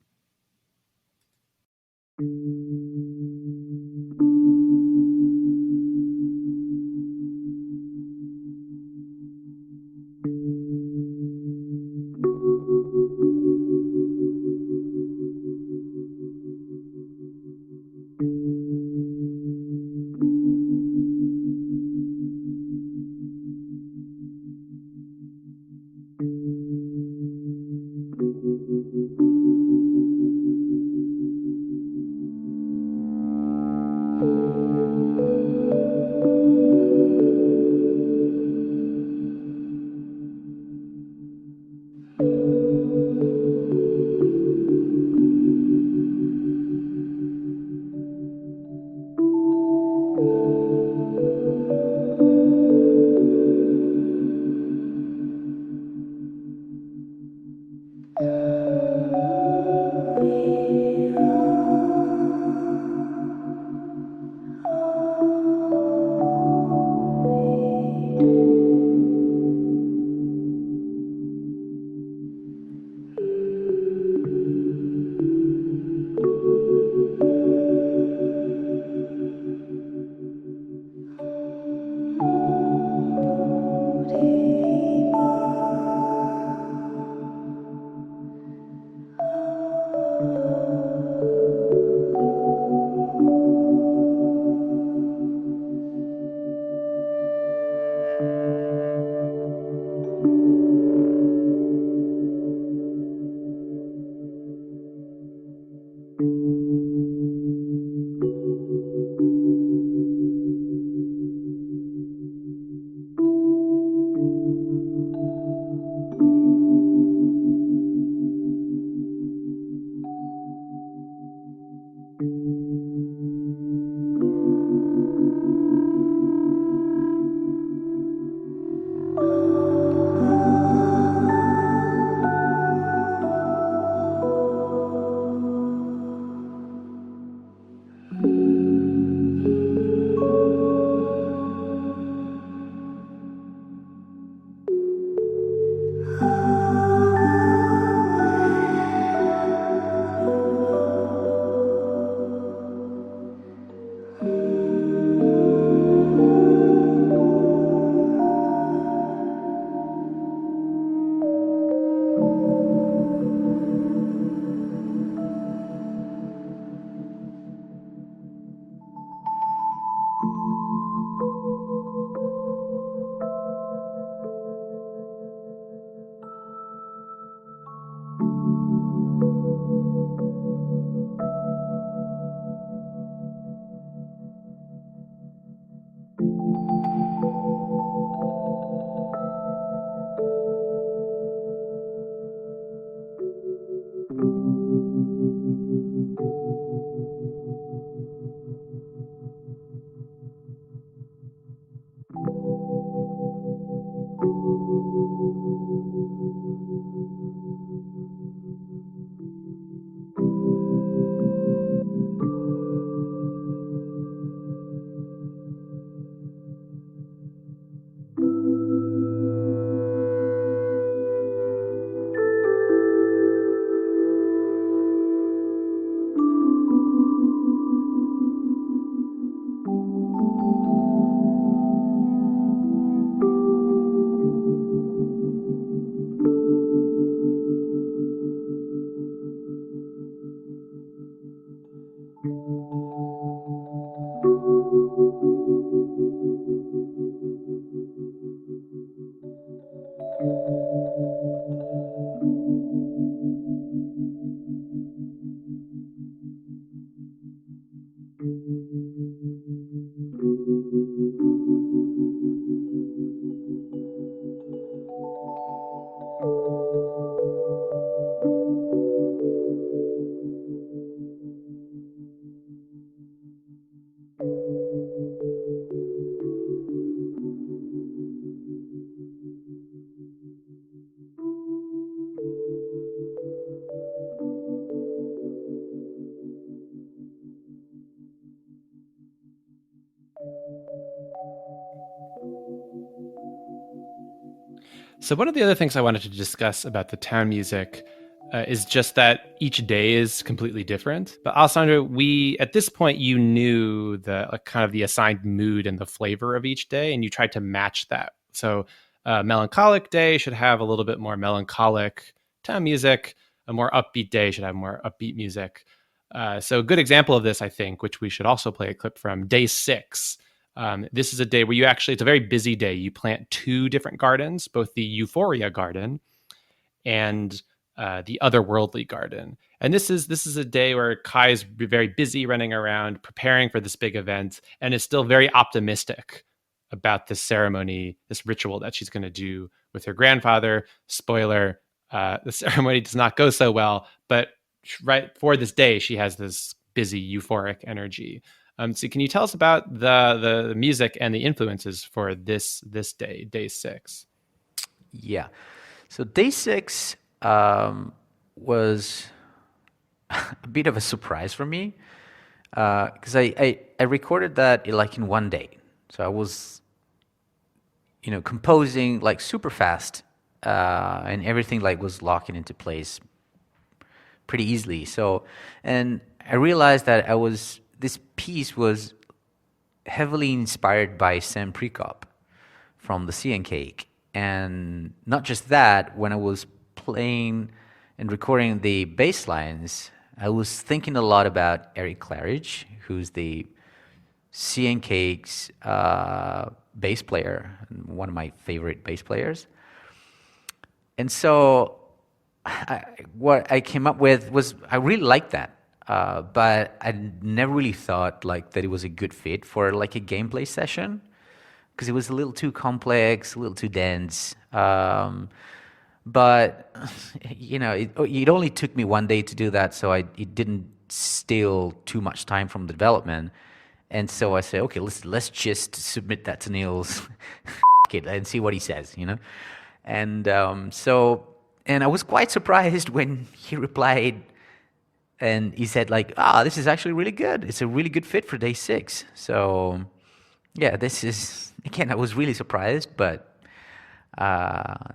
So one of the other things I wanted to discuss about the town music is just that each day is completely different. But Alessandro, at this point, you knew the kind of the assigned mood and the flavor of each day, and you tried to match that. So a melancholic day should have a little bit more melancholic town music. A more upbeat day should have more upbeat music. So a good example of this, I think, which we should also play a clip from, day 6. This is a day where it's a very busy day. You plant 2 different gardens, both the Euphoria garden and the Otherworldly garden. And this is a day where Kai is very busy running around, preparing for this big event, and is still very optimistic about this ceremony, this ritual that she's going to do with her grandfather. Spoiler, the ceremony does not go so well, but right for this day, she has this busy, euphoric energy. So can you tell us about the music and the influences for this day, day 6? Yeah. So day 6 was a bit of a surprise for me because I recorded that like in one day. So I was, composing like super fast and everything like was locking into place pretty easily. So, and I realized that this piece was heavily inspired by Sam Prekop from the Sea and Cake. And not just that, when I was playing and recording the bass lines, I was thinking a lot about Eric Claridge, who's the Sea and Cake's bass player, one of my favorite bass players. And so what I came up with was, I really liked that. But I never really thought like that it was a good fit for like a gameplay session because it was a little too complex, a little too dense. But it only took me one day to do that, so it didn't steal too much time from the development. And so I said, okay, let's just submit that to Nils and see what he says, And and I was quite surprised when he replied. And he said like, this is actually really good. It's a really good fit for day 6. So yeah, this is, again, I was really surprised, but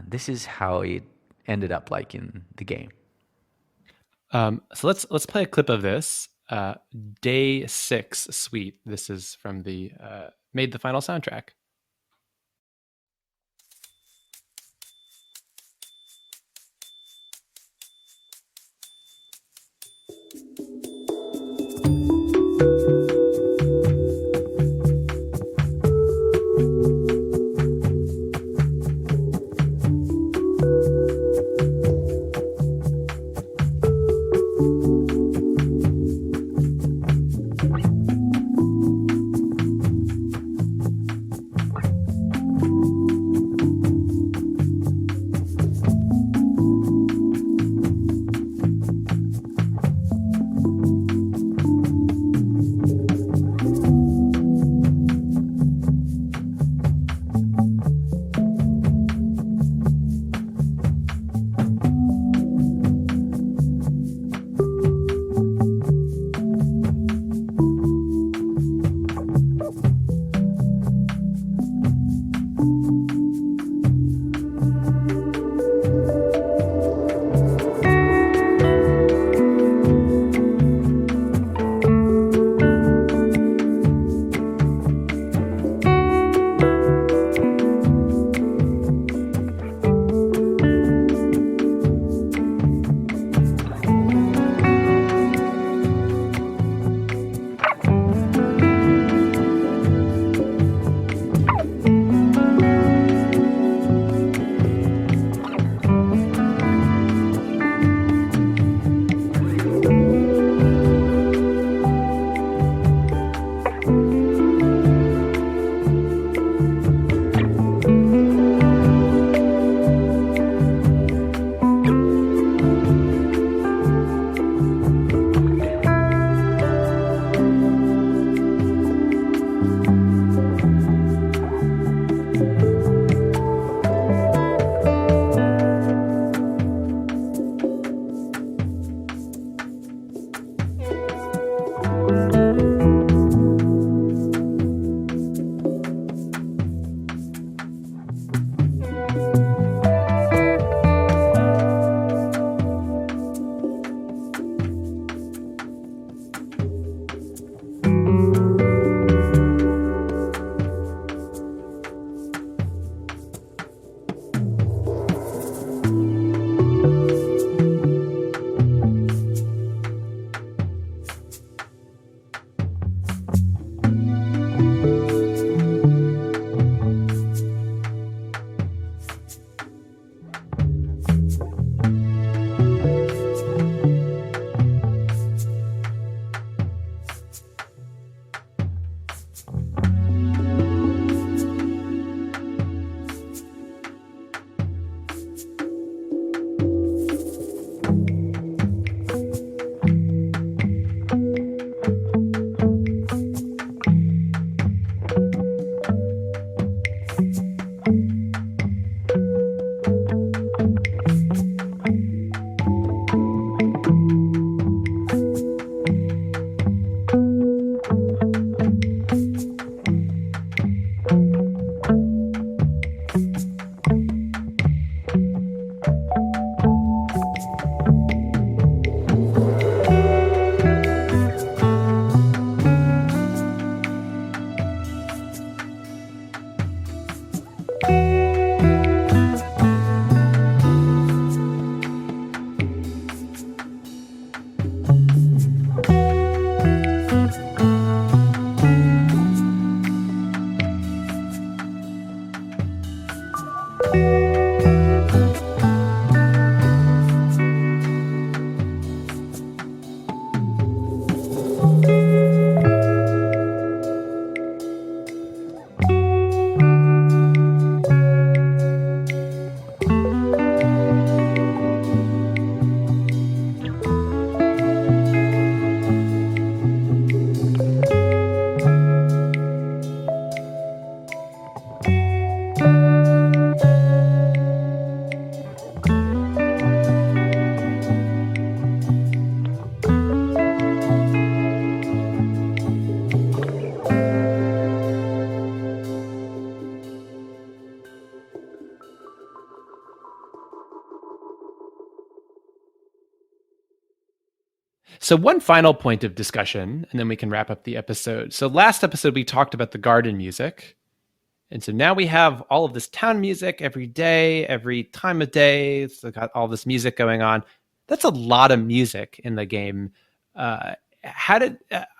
this is how it ended up like in the game. So let's play a clip of this. Day 6 suite. This is from the Made the Final soundtrack. So one final point of discussion, and then we can wrap up the episode. So last episode, we talked about the garden music. And so now we have all of this town music every day, every time of day. It's got all this music going on. That's a lot of music in the game. I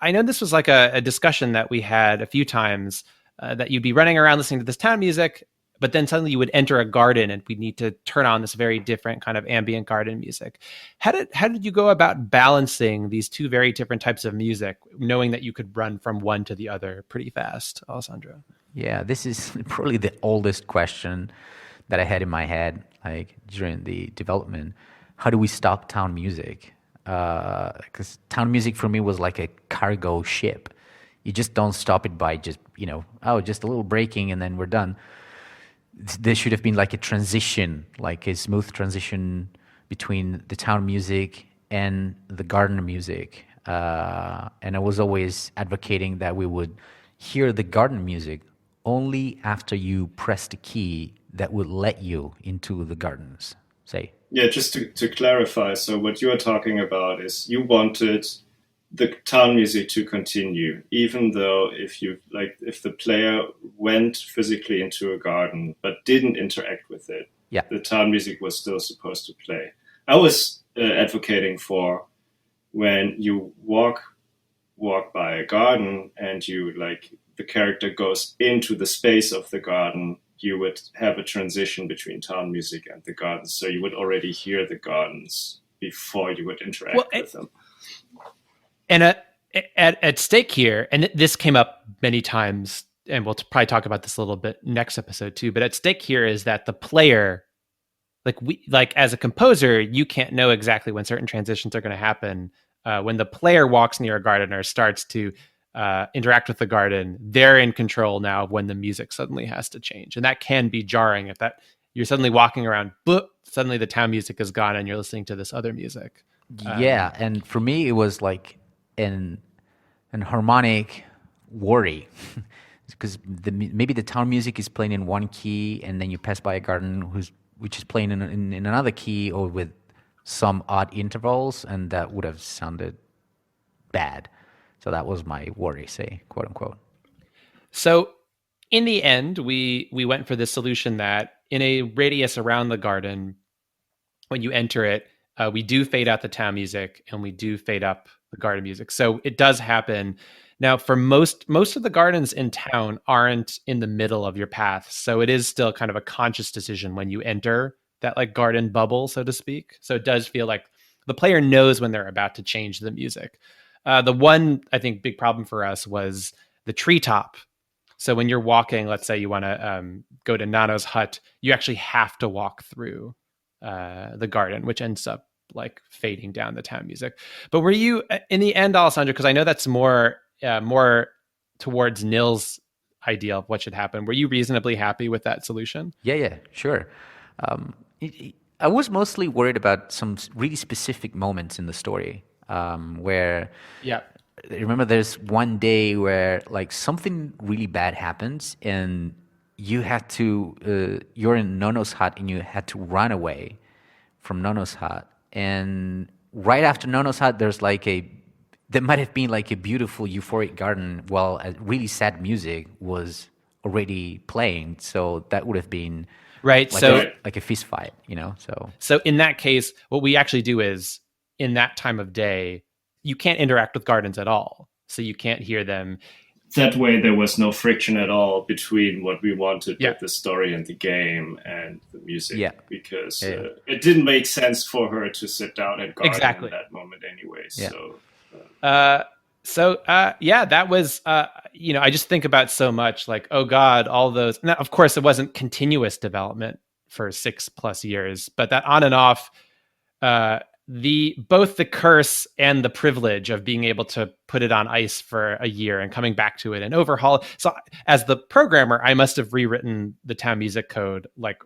know this was like a discussion that we had a few times, that you'd be running around listening to this town music, but then suddenly you would enter a garden and we'd need to turn on this very different kind of ambient garden music. How did you go about balancing these two very different types of music, knowing that you could run from one to the other pretty fast, Alessandro? Yeah, this is probably the oldest question that I had in my head, like during the development. How do we stop town music? Because town music for me was like a cargo ship. You just don't stop it by just a little braking and then we're done. There should have been like a transition, like a smooth transition between the town music and the garden music. And I was always advocating that we would hear the garden music only after you press the key that would let you into the gardens, say. Yeah, just to clarify, so what you are talking about is you wanted the town music to continue, even though if the player went physically into a garden but didn't interact with it, yeah, the town music was still supposed to play. I was advocating for when you walk by a garden and the character goes into the space of the garden, you would have a transition between town music and the gardens, so you would already hear the gardens before you would interact with them. And at stake here, and this came up many times, and we'll probably talk about this a little bit next episode too, but at stake here is that the player, as a composer, you can't know exactly when certain transitions are going to happen. When the player walks near a garden or starts to interact with the garden, they're in control now of when the music suddenly has to change. And that can be jarring if that you're suddenly walking around, but suddenly the town music is gone and you're listening to this other music. Yeah, and for me, it was like an harmonic worry because maybe the town music is playing in one key and then you pass by a garden which is playing in another key or with some odd intervals, and that would have sounded bad. So that was my worry, say, quote unquote. So in the end, we went for this solution that in a radius around the garden, when you enter it, we do fade out the town music and we do fade up the garden music. So it does happen. Now, for most of the gardens in town aren't in the middle of your path. So it is still kind of a conscious decision when you enter that like garden bubble, so to speak. So it does feel like the player knows when they're about to change the music. The one, I think, big problem for us was the treetop. So when you're walking, let's say you want to go to Nano's hut, you actually have to walk through the garden, which ends up like fading down the town music. But were you, in the end, Alessandro, because I know that's more towards Nils' idea of what should happen, were you reasonably happy with that solution? Yeah, sure. I was mostly worried about some really specific moments in the story. Where I remember there's one day where like something really bad happens and you had to you're in Nono's hut and you had to run away from Nono's hut, and right after Nono's hut there might have been like a beautiful euphoric garden while a really sad music was already playing, so that would have been right, like a fist fight, so in that case what we actually do is in that time of day, you can't interact with gardens at all. So you can't hear them. that way there was no friction at all between what we wanted Yeah. with the story and the game and the music. Yeah. Because Yeah. it didn't make sense for her to sit down and garden Exactly. in that moment anyway. Yeah. That was, I just think about so much like, oh God, all those. Now, of course, it wasn't continuous development for 6+ years, but that on and off, both the curse and the privilege of being able to put it on ice for a year and coming back to it and overhaul. So as the programmer, I must have rewritten the town music code like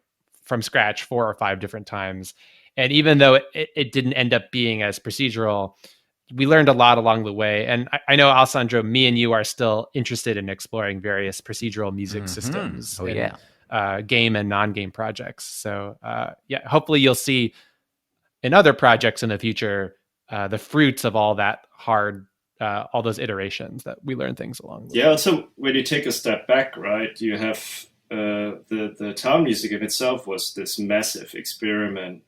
from scratch 4 or 5 different times. And even though it didn't end up being as procedural, we learned a lot along the way. And I know, Alessandro, me and you are still interested in exploring various procedural music systems game and non-game projects. So hopefully you'll see in other projects in the future the fruits of all that hard, all those iterations that we learn things along the way. Yeah, also when you take a step back, right, you have the town music in itself was this massive experiment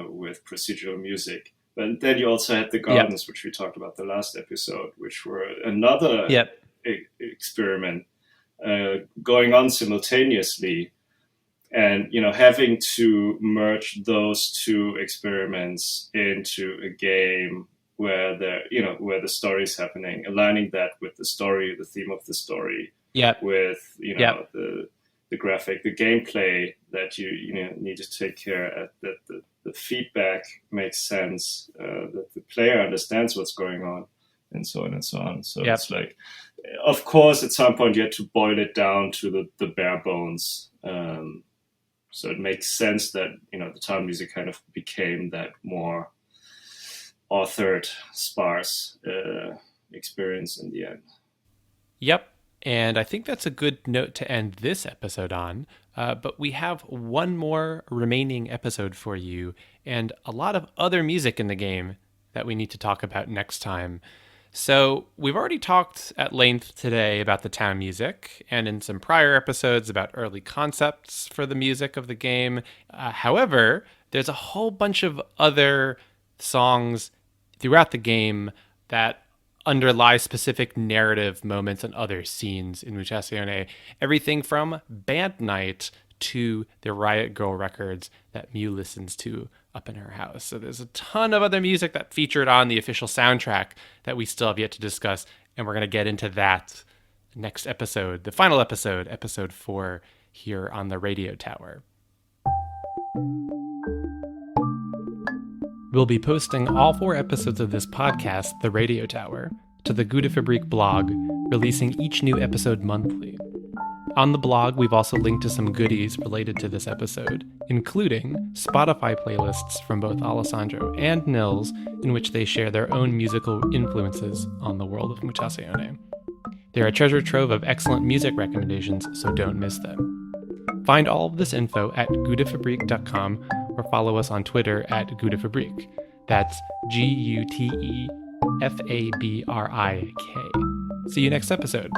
with procedural music. But then you also had the gardens, which we talked about the last episode, which were another experiment going on simultaneously. And, having to merge those 2 experiments into a game where the story is happening, aligning that with the story, the theme of the story, with, the graphic, the gameplay that you need to take care of, that the feedback makes sense, that the player understands what's going on, and so on and so on. So it's like, of course, at some point you had to boil it down to the bare bones. So it makes sense that, the town music kind of became that more authored, sparse experience in the end. Yep. And I think that's a good note to end this episode on. But we have one more remaining episode for you and a lot of other music in the game that we need to talk about next time. So we've already talked at length today about the town music and in some prior episodes about early concepts for the music of the game. However, there's a whole bunch of other songs throughout the game that underlie specific narrative moments and other scenes in Mutazione. Everything from Band Night to the Riot Girl records that Mew listens to up in her house. So there's a ton of other music that featured on the official soundtrack that we still have yet to discuss, and we're going to get into that next episode, the final episode, episode 4, here on the Radio Tower. We'll be posting all 4 episodes of this podcast, The Radio Tower, to the Gouda Fabrique blog, releasing each new episode monthly. On the blog, we've also linked to some goodies related to this episode, including Spotify playlists from both Alessandro and Nils, in which they share their own musical influences on the world of Mutazione. They're a treasure trove of excellent music recommendations, so don't miss them. Find all of this info at goudafabrique.com or follow us on Twitter at goudafabrique. That's GUTEFABRIK. See you next episode.